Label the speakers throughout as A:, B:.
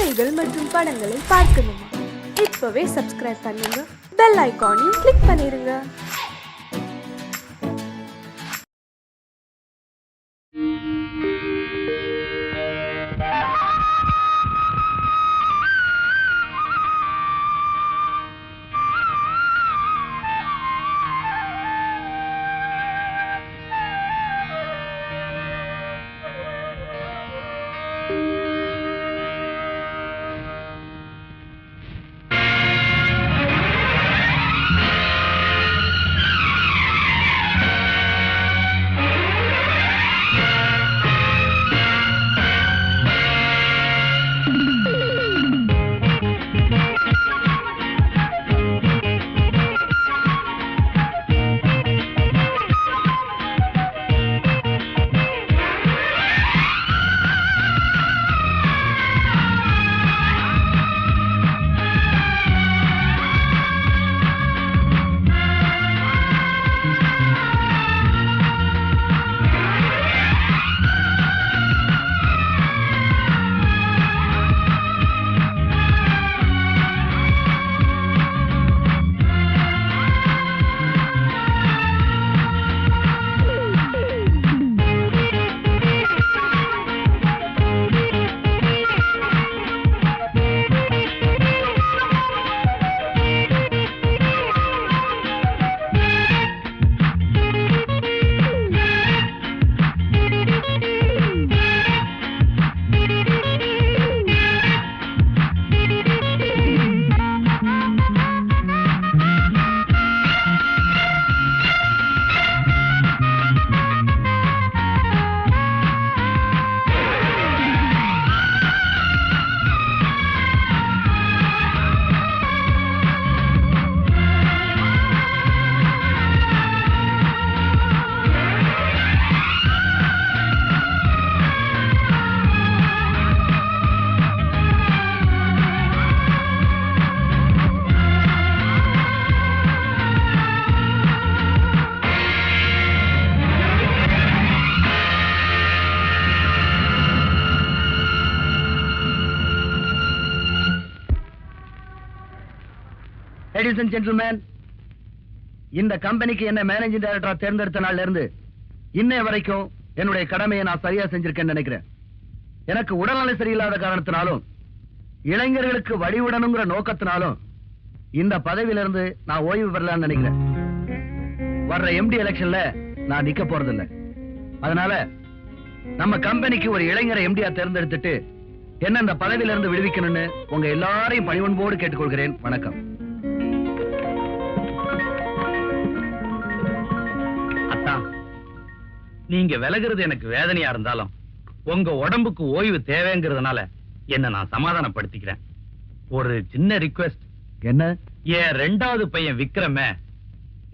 A: கதைகள் மற்றும் படங்களை பார்க்கணுமா? இப்பவே சப்ஸ்கிரைப் பண்ணுங்க, பெல் ஐகானையும் கிளிக் பண்ணிருங்க.
B: Ladies and gentlemen, இந்த கம்பெனிக்கு என்ன மேனேஜிங் டைரக்டரா தேர்ந்தெடுத்த நாள்ல இருந்து இன்னை வரைக்கும் என்னுடைய கடமையை நான் சரியா செஞ்சிருக்கேன்னு நினைக்கிறேன். எனக்கு உடல்நிலை சரியில்லாத காரணத்தினாலும் இளைஞர்களுக்கு வழிவிடணுங்கிற நோக்கத்தினாலும் இந்த பதவியிலிருந்து நான் ஓய்வு பெறலாம்னு நினைக்கிறேன். வர்ற எம்டி எலெக்ஷன்ல நான் நிக்க போறதில்லை. அதனால நம்ம கம்பெனிக்கு ஒரு இளைஞரை எம்டியா தேர்ந்தெடுத்துட்டு என்ன இந்த பதவியிலிருந்து விடுவிக்கணும்னு உங்க எல்லாரையும் பணிவன்போடு கேட்டுக்கொள்கிறேன். வணக்கம்.
C: நீங்க விலகிறது எனக்கு வேதனையா இருந்தாலும் உங்க உடம்புக்கு ஓய்வு தேவைங்கிறதுனால என்ன நான் சமாதானப்படுத்திக்கிறேன். ஒரு சின்ன ரிக்வெஸ்ட்.
B: என்ன?
C: என் ரெண்டாவது பையன் விக்ரம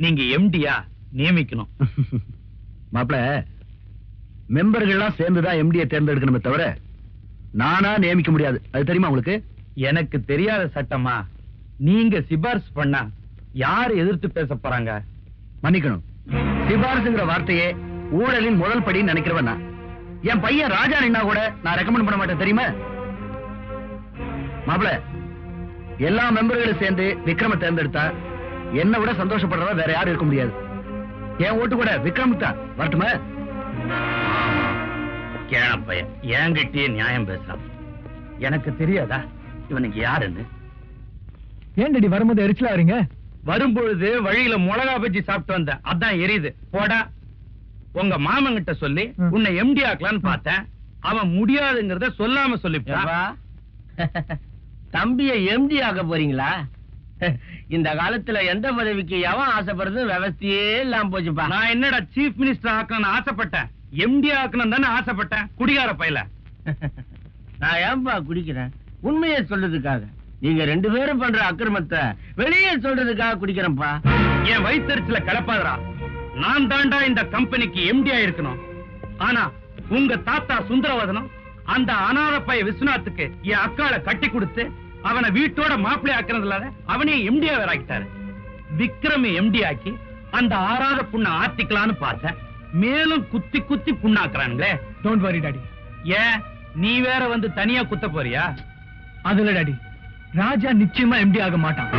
C: நீங்க எம்டியா நியமிக்கணும்.
B: மாப்பிள, மெம்பர்கள்லாம் சேர்ந்துதான் எம்டியை தேர்ந்தெடுக்கணுமே தவிர நானா நியமிக்க முடியாது. அது தெரியுமா உங்களுக்கு?
C: எனக்கு தெரியாத சட்டமா? நீங்க சிபாரிசு பண்ணா யாரு எதிர்த்து பேச போறாங்க?
B: மன்னிக்கணும், சிபாரிசுங்கிற வார்த்தையே ஊழலின் முதல் படி நினைக்கிறவன் நான். என் பையன் ராஜா நின்னா கூட நான் ரெக்கமெண்ட் பண்ண மாட்டேன், தெரியுமா? மாப்பிள, எல்லா மெம்பர்களும் சேர்ந்து விக்ரம தேர்ந்தெடுத்தா என்ன விட சந்தோஷப்படுறதா வேற யாரும் இருக்க முடியாது. என் ஓட்டு கூட விக்ரம் தான். வரட்டுமா?
C: கேன பையன் என்கிட்டயே நியாயம் பேசுறான். எனக்கு தெரியாதா இவனுக்கு யாருன்னு?
D: ஏன்டி வரும்போது எரிச்சலா வரீங்க?
C: வரும்பொழுது வழியில மிளகா பஜ்ஜி சாப்பிட்டு வந்த, அதான் எரியுது. போடா. உங்க மாமன் கிட்ட சொல்லி உன்னை எம்டி ஆக்கலான்னு பார்த்தேன். அவன் முடியாதுங்கிறத சொல்லாம சொல்லிப்பான்.
E: தம்பிய எம்டி ஆக்க போறீங்களா? இந்த காலத்துல எந்த பதவிக்கு எவன் ஆசைப்படுறது விவசாயே இல்லாம போச்சுப்பா.
C: நான் என்னடா சீஃப் மினிஸ்டர் ஆக்கணும்னு ஆசைப்பட்டேன், எம்டி ஆக்கணும் தானே ஆசைப்பட்டேன். குடிகார பையல.
E: நான் ஏன்பா குடிக்கிறேன்? உண்மையை சொல்றதுக்காக. நீங்க ரெண்டு பேரும் பண்ற அக்கிரமத்தை வெளியே சொல்றதுக்காக குடிக்கிறேன்ப்பா.
C: என் வயிற்றுல கலப்பாதரா. நான் தாண்டா இந்த கம்பெனிக்கு எம்டியா இருக்கணும். ஆனா உங்க தாத்தா சுந்தரவதனம் அந்த அனாதை பைய விஸ்வநாத்துக்கு என் அக்காளை கட்டி கொடுத்து அவனை வீட்டோட மாப்பிள்ளை ஆக்குறது இல்லாத அவனையும் எம்டியா வேற ஆக்கிட்டாரு. விக்ரம எம்டி ஆக்கி அந்த ஆறாத புண்ணை ஆத்திக்கலான்னு பார்த்தேன். மேலும் குத்தி குத்தி புண்ணாக்குறாங்களே.
D: Don't worry daddy.
C: ஏன் நீ வேற வந்து தனியா குத்த போறியா?
D: அதுல டாடி, ராஜா நிச்சயமா எம்டி ஆக மாட்டான்.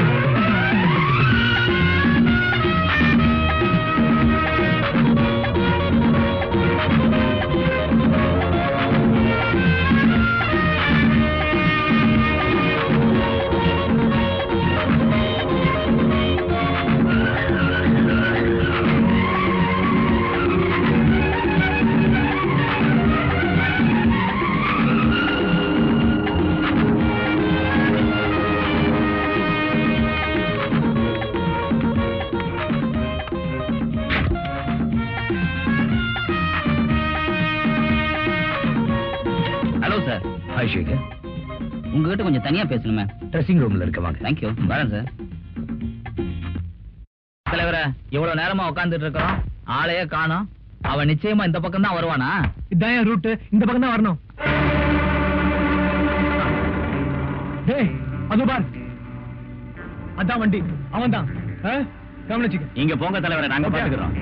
B: Hello sir. ஹாய் சேகர்.
F: உங்ககிட்ட கொஞ்சம் தனியா பேசணுமே.
B: ட்ரெஸ்ஸிங் ரூம்ல இருக்க வாங்க.
F: தேங்க்யூ. வரேன் சார். தலைவரே, இவ்வளவு நேரமா உட்கார்ந்துட்டு இருக்கோம், ஆளையே காணோம். அவன் நிச்சயமா இந்த பக்கம் தான் வருவானா?
D: இதான் என் ரூட், இந்த பக்கம் தான் வரணும். டேய், அது பார், அதான் வண்டி, அவன் தான். கவனிச்சுக்க.
F: நீங்க போங்க தலைவரே, நாங்க பாத்துக்கிறோம்.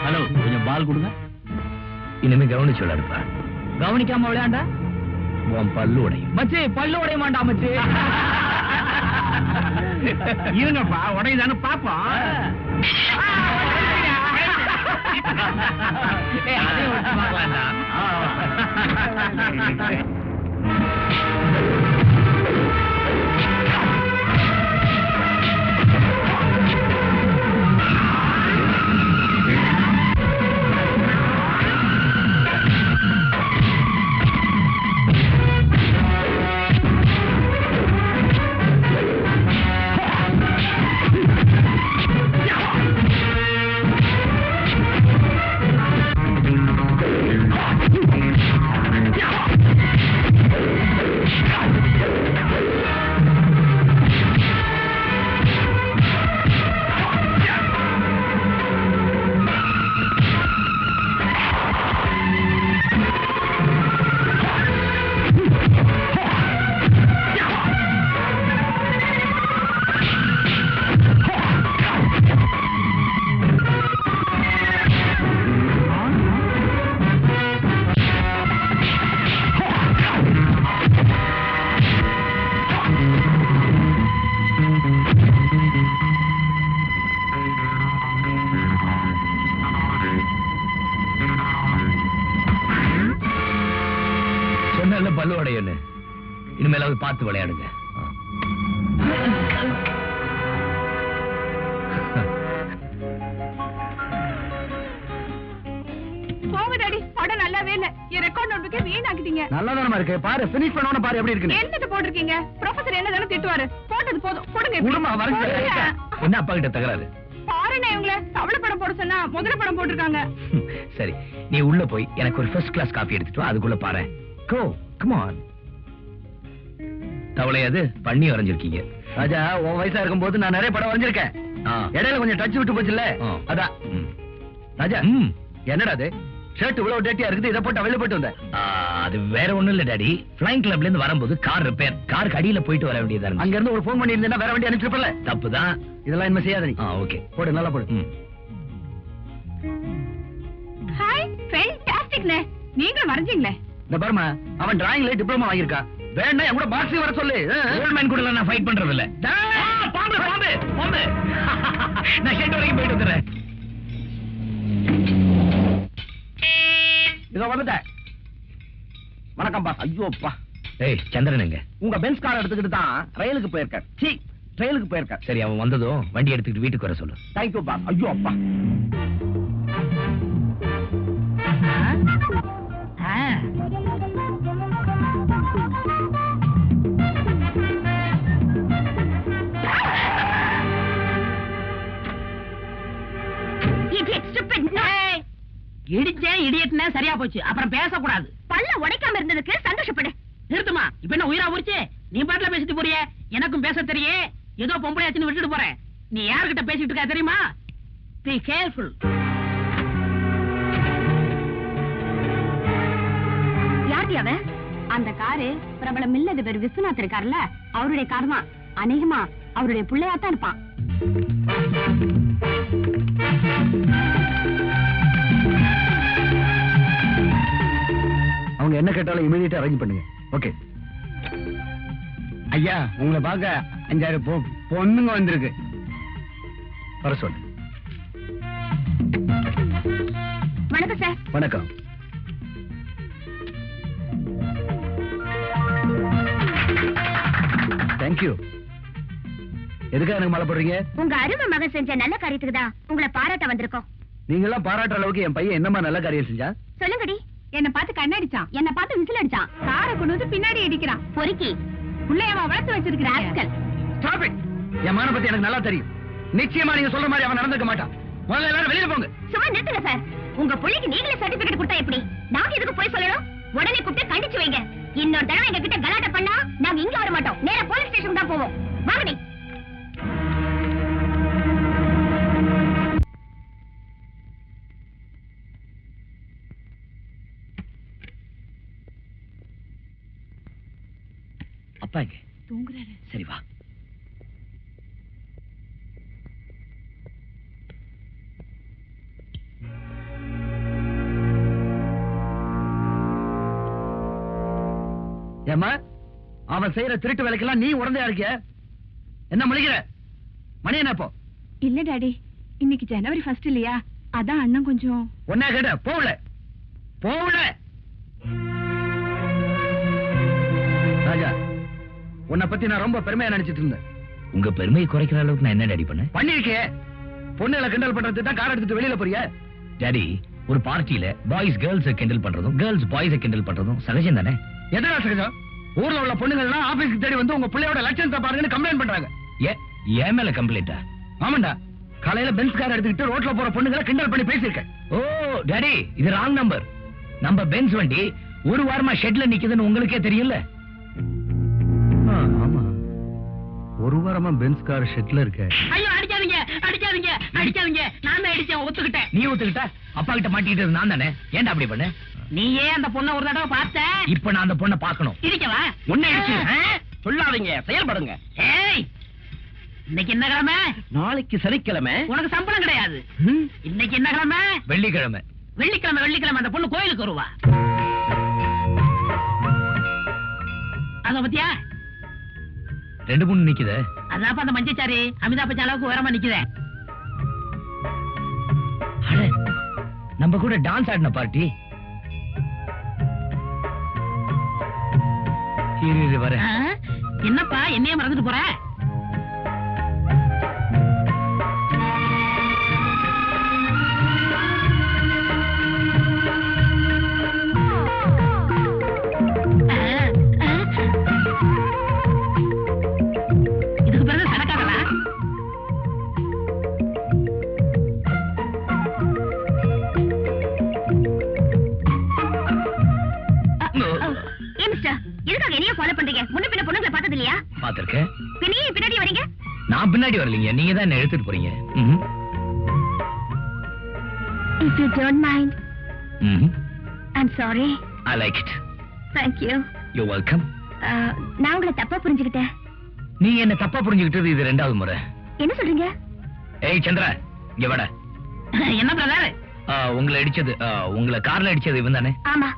F: ஹலோ, கொஞ்சம் பால் கொடுங்க.
B: இனிமே கவனிச்சு விளையாடுப்பா.
F: கவனிக்காம விளையாண்டா
B: உன் பல்லு உடையும்.
F: மச்சி, பல்லு உடைய மாட்டா மச்சி.
C: இருங்கப்பா, உடையதானு பாப்போம்.
F: அதையும் வச்சு பார்க்கலாம்டா.
B: சொன்ன பல்லு உடையன்னு. இனிமேலாவது பார்த்து விளையாடுங்க.
A: போங்க டாடி, படம் நல்லாவே இல்ல. என் ரெக்கார்ட் நோட்புக்கே வீணாக்கிட்டீங்க.
B: நல்லதானமா இருக்கு. பாரு, ஃபினிஷ் பண்ணவன பாரு எப்படி இருக்குன்னு.
A: என்னது போட்டிருக்கீங்க? ப்ரொஃபசர் என்ன தானே திட்டுவாரு. போட்டது போதும், கொடுங்க.
B: குடும்பம்
A: போடுங்க.
B: என்ன அப்பா கிட்ட தகராறு?
A: பாருண்ணே, இவங்கள தவளை படம் போட சொன்னா முதல்ல படம் போட்டிருக்காங்க.
B: சரி, நீ உள்ள போய் எனக்கு ஒரு ஃபர்ஸ்ட் கிளாஸ் காபி எடுத்துட்டு வா. அதுக்குள்ள பாரு. கோ, கம் ஆன். தவளை அது பண்ணி வரைஞ்சிருக்கீங்க. ராஜா, உன் வயசா இருக்கும்போது நான் நிறைய படம் வரைஞ்சிருக்கேன். இடையில கொஞ்சம் டச் விட்டு போச்சுல்ல, அதான். ராஜா, என்னடா அது ஷர்ட் இவ்வளவு டேட்டியா இருக்குது, இதை போட்டு வெளில போயிட்டு வந்த? அது வேற ஒண்ணும் இல்ல டாடி. ஃபிளைங் கிளப்ல இருந்து வரும்போது கார் ரிப்பேர், காருக்கு அடியில போயிட்டு வர வேண்டியதா இருக்கு. அங்க இருந்து ஒரு போன் பண்ணி இருந்தா வேற வண்டி அனுப்பிச்சிருப்பல. தப்புதான், இதெல்லாம் இனிமே செய்யாத நீ. ஓகே, போடு, நல்லா போடு.
A: ஹாய், ஃபேன்டாஸ்டிக்ண்ணே. நீங்களும் வரைஞ்சீங்களே.
B: இந்த பாருமா, அவன் டிராயிங்ல டிப்ளமா வாங்கியிருக்கா. வேணா என் கூட பாக்ஸிங் வர சொல்லு. கோல்ட்மேன் கூட நான் ஃபைட் பண்றது இல்ல. பாம்பு பாம்பு பாம்பு. நான் ஷெட் வரைக்கும் போயிட்டு வந்துறேன். இதோ வந்துட்டேன். வணக்கம்பா. ஐயோப்பா. ஏய், சந்திரன் எங்க? உங்க பென்ஸ் கார் எடுத்துக்கிட்டு தான் ரயிலுக்கு போயிருக்கார். சீ, ட்ரெயிலுக்கு போயிருக்கார். சரி, அவன் வந்ததும் வண்டி எடுத்துக்கிட்டு வீட்டுக்கு வர சொல்லு. தேங்க்யூ பா. ஐயோ அப்பா.
G: இடிச்சேன் இடியட்னா சரியா போச்சு, அப்புறம் பேசக்கூடாது.
A: பல்ல உடைக்காம இருந்ததுக்கு சந்தோஷப்படு.
G: நிறுத்துமா, இப்ப என்ன உயிரா போச்சு? நீ பாட்டுல பேசிட்டு போறிய, எனக்கும் பேச தெரியே. ஏதோ பொம்பளையாச்சுன்னு விட்டுட்டு போறேன். நீ யார்கிட்ட பேசிட்டு இருக்கா தெரியுமா? Be careful.
A: யார் அவன்? அந்த காரு பிரபல மில்லதிபர் விஸ்வநாத் இருக்காருல்ல, அவருடைய கார் தான். அநேகமா அவருடைய பிள்ளையாத்தான் இருப்பான்.
B: கேட்டாலும் இமீடியட்டா அரேஞ்ச் பண்ணுங்க. ஓகே
E: ஐயா, உங்களை பார்க்க 5-6 பொண்ணுங்க வந்திருக்கு.
B: வர சொல்லு.
A: வணக்கம் சார்.
B: வணக்கம். தேங்க்யூ. எதுக்காக எனக்கு மாலை போடுறீங்க?
A: உங்க அருமை மகன் செஞ்ச நல்ல காரியத்துக்கு தான் உங்களை பாராட்ட வந்திருக்கோம்.
B: நீங்க எல்லாம் பாராட்டுற அளவுக்கு என் பையன் என்னமா நல்ல காரியம் செஞ்சா?
A: சொல்லுங்கடி. என்ன பார்த்து கண்ணடிச்சான், என்ன பார்த்து விசில் அடிச்சான், காரை கொண்டு வந்து பின்னாடி இடிக்கிறான், பொறுக்கி புள்ளையவா வளர்த்து வச்சிருக்கிற ஆட்கள்.
B: Stop it. என் மான பத்தி எனக்கு நல்லா தெரியும். நிச்சயமா நீங்க சொல்ற மாதிரி அவன் நடந்துக்க மாட்டான். முதல்ல எல்லாரும் வெளியில போங்க.
A: சும்மா நிறுத்துங்க சார். உங்க பிள்ளைக்கு நீங்களே சர்டிபிகேட் கொடுத்தா எப்படி? நாங்க எதுக்கு போய் சொல்லணும்? உடனே கூப்பிட்டு கண்டிச்சு வைங்க. இன்னொரு தடவை எங்க கிட்ட கலாட்டை பண்ணா நாங்க இங்க வர மாட்டோம், நேரா போலீஸ் ஸ்டேஷன் தான் போவோம். வாங்கடி.
F: அப்பா இங்க
A: தூங்குறாரு.
F: சரி வா.
B: ஏமா அவன் செய்யற திருட்டு வேலைக்கெல்லாம் நீ உடந்தையா இருக்கிய? என்ன முழிக்கிற? மணி என்ன இப்போ?
A: இல்ல டாடி, இன்னைக்கு ஜனவரி 1 இல்லையா, அதான் அண்ணன் கொஞ்சம்.
B: ஒன்னா கேட்ட போகல போகல. ராஜா, உன்னை பத்தி நான் ரொம்ப பெருமையா நினைச்சிட்டு இருந்தேன்.
F: உங்க பெருமையை குறைக்கிற அளவுக்கு நான் என்ன டாடி பண்ணேன்?
B: பண்ணிருக்கே. பொண்ணுகளை கிண்டல் பண்றதுக்கு தான் கார் எடுத்துட்டு வெளியில போறிய?
F: டாடி, ஒரு பார்ட்டியில பாய்ஸ் கேர்ள்ஸ் கிண்டல் பண்றதும் கேர்ள்ஸ் பாய்ஸ் கிண்டல் பண்றதும் சகஜம் தானே?
B: எதனா சகஜம்? ஊர்ல உள்ள பொண்ணுங்கள்லாம் ஆபீஸ்க்கு தேடி வந்து உங்க பிள்ளையோட லட்சணத்தை பாருங்கன்னு கம்ப்ளைண்ட் பண்றாங்க.
F: ஏன் மேல கம்ப்ளைண்டா?
B: ஆமாண்டா, காலையில பென்ஸ் கார் எடுத்துக்கிட்டு ரோட்ல போற பொண்ணுங்களை கிண்டல் பண்ணி பேசியிருக்கேன்.
F: ஓ டாடி, இது ராங் நம்பர். நம்ம பென்ஸ் வண்டி ஒரு வாரமா ஷெட்ல நிக்குதுன்னு உங்களுக்கே தெரியல.
B: ஆமா, ஒரு வாரமா பென்ஸ் கார் ஷெட்ல இருக்க.
G: ஐயோ அடிக்காதீங்க அடிக்காதீங்க அடிக்காதீங்க. நான் தான் அடிச்சேன், ஒத்துக்கிட்டேன்.
F: நீ ஒத்துக்கிட்ட? அப்பா கிட்ட மாட்டிக்கிட்டது நான் தானே. ஏன்டா அப்படி பண்ண?
G: நீயே அந்த பொண்ணை ஒரு தடவை பார்த்த.
F: இப்ப நான் அந்த பொண்ணை பார்க்கணும்.
G: இருக்கவா
F: உன்னை அடிச்சு
E: சொல்லாதீங்க, செயல்படுங்க.
G: ஏய், இன்னைக்கு என்ன கிழமை?
E: நாளைக்கு சனிக்கிழமை.
G: உனக்கு சம்பளம் கிடையாது. இன்னைக்கு என்ன கிழமை?
F: வெள்ளிக்கிழமை.
G: வெள்ளிக்கிழமை வெள்ளிக்கிழமை அந்த பொண்ணு கோயிலுக்கு வருவா. அத பத்தியா?
F: 2 பொண்ணு நிக்குதே.
G: அதான் அந்த மஞ்சச்சாரி அமிதாப் பச்சன் அளவுக்கு உயரமா நிக்குதே.
F: அட, நம்ம கூட டான்ஸ் ஆடின பார்ட்டி. இரு வரேன்.
G: என்னப்பா என்னையே மறந்துட்டு போற? இதுக்கு பிறகு சரக்காரா?
A: எதுக்காக என்னைய ஃபாலோ பண்றீங்க? முன்ன பின்ன பொண்ணுங்களை பார்த்தது இல்லையா?
F: பாத்திருக்கேன்.
A: பின்னையே பின்னாடி வரீங்க.
F: நான் பின்னாடி வரலீங்க, நீங்க தான் என்ன எடுத்துட்டு போறீங்க.
A: If you don't mind, I'm sorry.
F: I like it.
A: Thank you.
F: You're welcome.
A: நான் உங்களை தப்பா புரிஞ்சுக்கிட்டேன்.
F: நீ என்ன தப்பா புரிஞ்சுக்கிட்டது இது 2வது முறை.
A: என்ன சொல்றீங்க?
F: ஏய் சந்திரா, இங்க வாடா.
G: என்ன பிரதர்?
F: உங்களை அடிச்சது, உங்களை கார்ல அடிச்சது இவன் தானே?
A: ஆமா.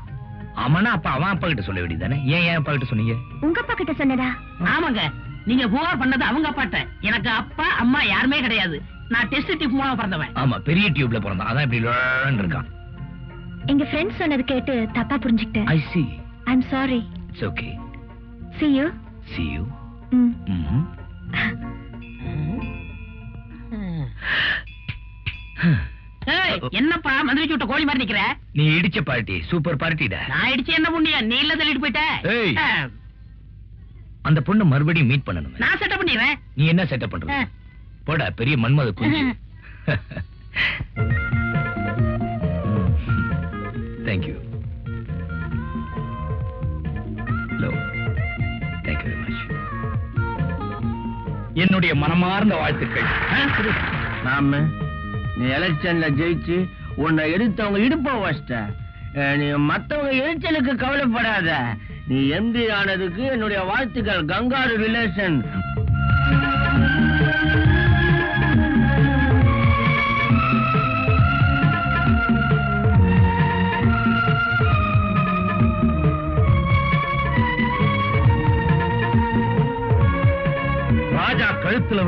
F: ஆமாண்ணா, அப்ப அவன் அப்பா கிட்ட சொல்ல வேண்டியதானே? ஏன் அப்பா கிட்ட சொன்னீங்க?
A: உங்க அப்பா கிட்ட சொன்னதா?
G: ஆமாங்க, நீங்க புகார் பண்ணது அவங்க அப்பாட்ட. எனக்கு அப்பா அம்மா யாருமே கிடையாது. நான் டெஸ்ட் டியூப் மூலமா பிறந்தவன்.
F: ஆமா, பெரிய டியூப்ல பிறந்தான். அதான் இப்படி லோன்னு இருக்கான்.
A: எங்க ஃப்ரெண்ட்ஸ் சொன்னது கேட்டு தப்பா புரிஞ்சுக்கிட்டேன்.
F: I see.
A: I'm sorry.
F: It's okay.
A: See you.
F: See you.
G: ஏய், என்னப்பா மந்திரி விட்ட கோழி மாதிரி நிக்கிற?
F: நீ இடிச்ச பார்ட்டி சூப்பர் பார்ட்டிடா.
G: நான் இடிச்சு என்ன புண்ணியம்? நீ இல்ல தள்ளிட்டு போயிட்ட.
F: ஏய், அந்த பொண்ணு மறுபடியும் மீட் பண்ணணும்.
G: நான் செட்டப் பண்ணிடுறேன்.
F: நீ என்ன செட்டப் பண்ற? போடா பெரிய மன்மத குஞ்சு. Thank you. Hello. Thank you very much. என்னுடைய மனமார்ந்த வாழ்த்துக்கள்.
E: நாம நீ எலெக்ஷன்ல ஜெயிச்சு உன்னை எடுத்தவங்க இடுப்ப வச்சிட்ட. நீ மத்தவங்க எரிச்சலுக்கு கவலைப்படாத. நீ எம்பி ஆனதுக்கு என்னுடைய வாழ்த்துக்கள். Kangaroo relation.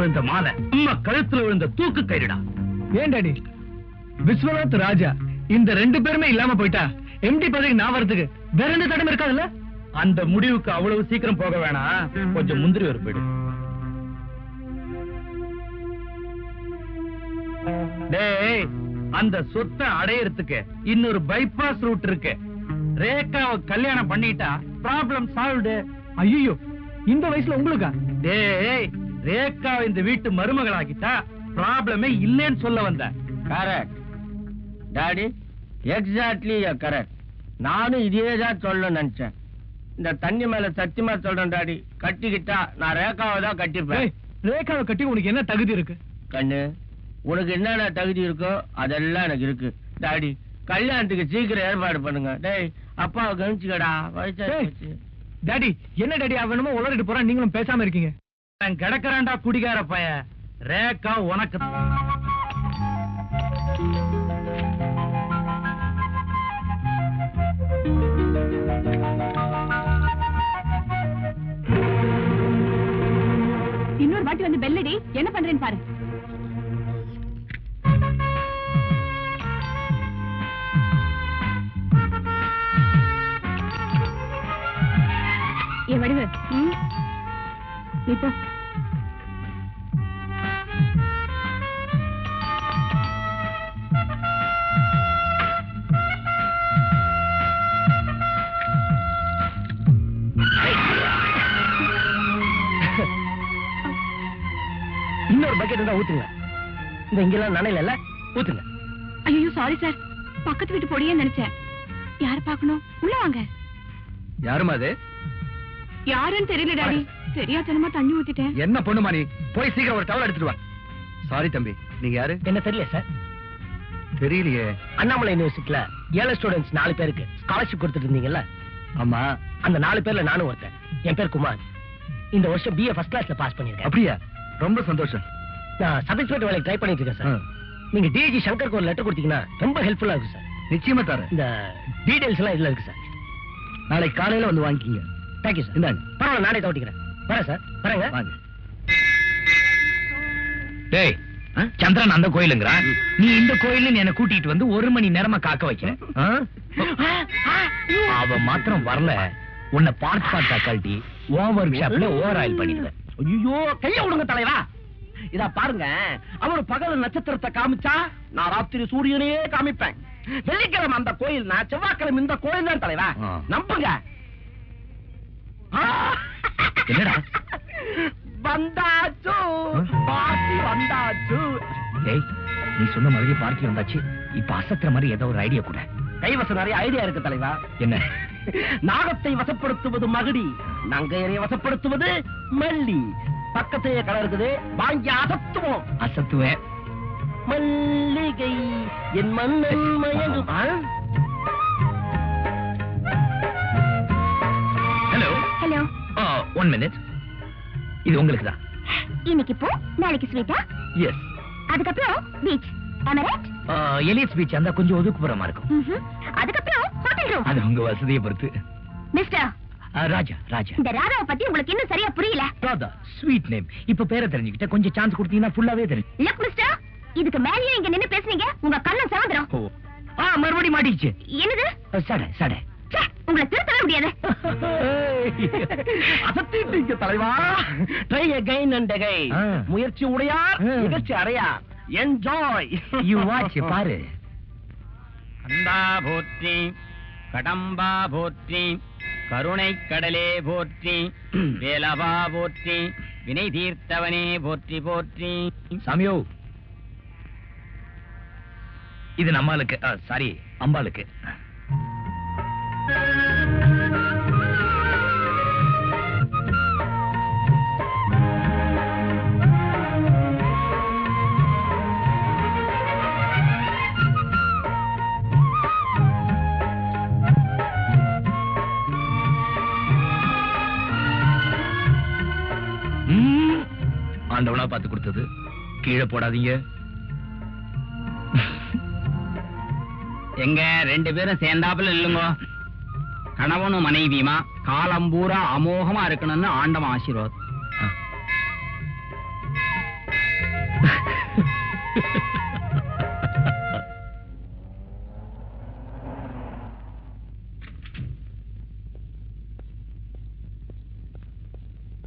C: விழுந்த மாலை அம்மா கழுத்துல விழுந்த தூக்கு கயிறுடா.
D: ஏன் டாடி, விஸ்வநாத் ராஜா இந்த 2 பேருமே இல்லாம போயிட்டா எம்டி பதவிக்கு நான் வரதுக்கு வேற எந்த தடம் இருக்காதுல்ல?
C: அந்த முடிவுக்கு அவ்வளவு சீக்கிரம் போக வேணாம், கொஞ்சம் முந்திரி ஒரு போயிடு. டேய், அந்த சொத்தை அடையறதுக்கு இன்னொரு பைபாஸ் ரூட் இருக்கு. ரேகாவை கல்யாணம் பண்ணிட்டா ப்ராப்ளம் சால்வ்டு.
D: ஐயோ, இந்த வயசுல உங்களுக்கா?
C: டேய், ரேகாவை இந்த வீட்டு மருமகளாக்கிட்டா ப்ராப்ளமே இல்லைன்னு சொல்ல வந்த.
E: Correct daddy, exactly correct. நானும் இதேதான் சொல்ல நினைச்சேன். இந்த தண்ணி மேல சத்தியமா சொல்றேன் டாடி, கட்டிக்கிட்டா நான் ரேகாவை தான் கட்டிப்பேன்.
D: ரேகாவை கட்டி உனக்கு என்ன தகுதி இருக்கு?
E: கண்ணு, உனக்கு என்னென்ன தகுதி இருக்கோ அதெல்லாம் எனக்கு இருக்கு டாடி. கல்யாணத்துக்கு சீக்கிரம் ஏற்பாடு பண்ணுங்க. டேய், அப்பாவை கவனிச்சுக்கடா, வயசாச்சு.
D: டாடி, என்ன டாடி அவனுமோ உளறிட்டு போறான், நீங்களும் பேசாம இருக்கீங்க.
C: கிடக்குறான்டா குடிகார பைய. ரேகா உனக்கு
A: இன்னொரு வாட்டி வந்து பெல்லடி, என்ன பண்றேன்னு பாரு. ஏ வடிவு, இப்போ
G: இன்னொரு பக்கெட் இருந்தா ஊத்துங்க. இந்த இங்கெல்லாம் நனையில ஊத்துங்க.
A: ஐயோ சாரி சார், பக்கத்து வீட்டு பொடியே நினைச்சேன். யார பாக்கணும்? உள்ள வாங்க.
B: யாருமா அது?
A: யாருன்னு தெரியல டாடி, தெரியாதனமா தண்ணி ஊத்திட்டேன்.
B: என்ன பொண்ணுமா நீ? போய் சீக்கிரம் ஒரு டவல் எடுத்துட்டு வா. சாரி தம்பி, நீங்க யாரு?
G: என்ன தெரியல சார்.
B: தெரியலையே.
G: அண்ணாமலை யூனிவர்சிட்டில ஏழை ஸ்டூடெண்ட்ஸ் 4 பேருக்கு ஸ்காலர்ஷிப் கொடுத்துட்டு இருந்தீங்கல்ல?
B: ஆமா.
G: அந்த 4 பேர்ல நானும் ஒருத்தன். என் பேர் குமார். இந்த வருஷம் BA ஃபர்ஸ்ட் கிளாஸ்ல பாஸ் பண்ணிருக்கேன்.
B: அப்படியா? ரொம்ப சந்தோஷம்.
G: நான் சப் இன்ஸ்பெக்டர் வேலைக்கு ட்ரை பண்ணிட்டு இருக்கேன் சார். நீங்க DG சங்கருக்கு ஒரு லெட்டர் கொடுத்தீங்கன்னா ரொம்ப ஹெல்ப்ஃபுல்லா இருக்கும் சார்.
B: நிச்சயமா தரேன்.
G: இந்த டீடைல்ஸ் எல்லாம் இதுல இருக்கு சார்.
B: நாளைக்கு காலையில வந்து வாங்கிக்கிங்க.
G: Thank you sir.
B: இந்தாங்க.
G: பரவாயில்ல, நானே தவிக்கிறேன். வரேன் சார். வரேங்க.
B: வாங்க.
F: டேய், சந்திரன் அந்த கோயிலுங்கிறான், நீ இந்த கோயில்னு என்ன கூட்டிட்டு வந்து 1 மணி நேரமா காக்க வைக்கிற. அவன் மாத்திரம் வரல, உன்னை பார்ட் கழட்டி ஓவர் ஷாப்ல ஓவர் ஆயில் பண்ணிடுவேன்.
G: ஐயோ, கைய விடுங்க தலைவா. இதா பாருங்க, அவரு பகல் நட்சத்திரத்தை காமிச்சா நான் ராத்திரி சூரியனையே காமிப்பேன். வெள்ளிக்கிழமை அந்த கோயில், நான் செவ்வாய்க்கிழமை இந்த கோயில் தான் தலைவா. நம்புங்க.
F: என்னடா
G: வந்தாச்சு, பார்ட்டி வந்தாச்சு.
F: டேய், நீ சொன்ன மாதிரி பார்ட்டி வந்தாச்சு. இப்ப அசத்துற மாதிரி ஏதோ ஒரு ஐடியா கூட.
G: கைவசம் நிறைய ஐடியா இருக்கு தலைவா.
F: என்ன?
G: நாகத்தை வசப்படுத்துவது மகுடி, நங்கையரை வசப்படுத்துவது மல்லி. பக்கத்தையே கடை இருக்குது, வாங்கி அசத்துவோம்.
F: அசத்துவேன்.
G: மல்லிகை என் மன்னன் மயங்கும்.
F: Hello
A: hello.
F: 1 மினிட். இது உங்களுக்கு தான்.
A: இன்னைக்கு போ, நாளைக்கு ஸ்வீட்டா?
F: எஸ்.
A: அதுக்கப்புறம் beach. Am I right?
F: Elliot's beach அந்த கொஞ்சம் ஒதுக்குப்புறமா இருக்கும்.
A: அதுக்கப்புறம் ஹோட்டல் ரூம்.
F: அது உங்க வசதியை பொறுத்து.
A: மிஸ்டர்
F: ராஜா. ராஜா.
A: இந்த ராதாவை பத்தி உங்களுக்கு இன்னும் சரியா புரியல.
F: Radha, sweet name. இப்ப பேரை தெரிஞ்சுக்கிட்ட கொஞ்சம் சான்ஸ் கொடுத்தீங்கன்னா ஃபுல்லாவே தெரியும்.
A: லுக் மிஸ்டர், இதுக்கு மேலயே இங்க நின்னு பேசுனீங்க, உங்க கண்ணம் சவந்திரம்.
F: மறுபடியும் மாட்டிச்சு.
A: என்னது?
F: சடை சடை.
A: உங்களை திருத்தவே முடியாது.
G: அசத்திட்டீங்க தலைவா. Try again and again. முயற்சி உடையார் நிகழ்ச்சி அடையார். என்ஜாய்.
F: யூ வாட்ச் பாரு.
E: கண்டா போற்றி, கடம்பா போற்றி, கருணை கடலே போற்றி, வேலவா போற்றி, வினை தீர்த்தவனே போற்றி போற்றி.
F: சாமியோ, இது நம்மளுக்கு, சாரி அம்பாளுக்கு. ஆண்டவனா பார்த்து கொடுத்தது, கீழே போடாதீங்க.
E: எங்க 2 பேரும் சேர்ந்தாப்புல இல்லுங்க. கணவனும் மனைவியுமா காலம் பூரா அமோகமா இருக்கணும்னு ஆண்டவன் ஆசீர்வாதம்.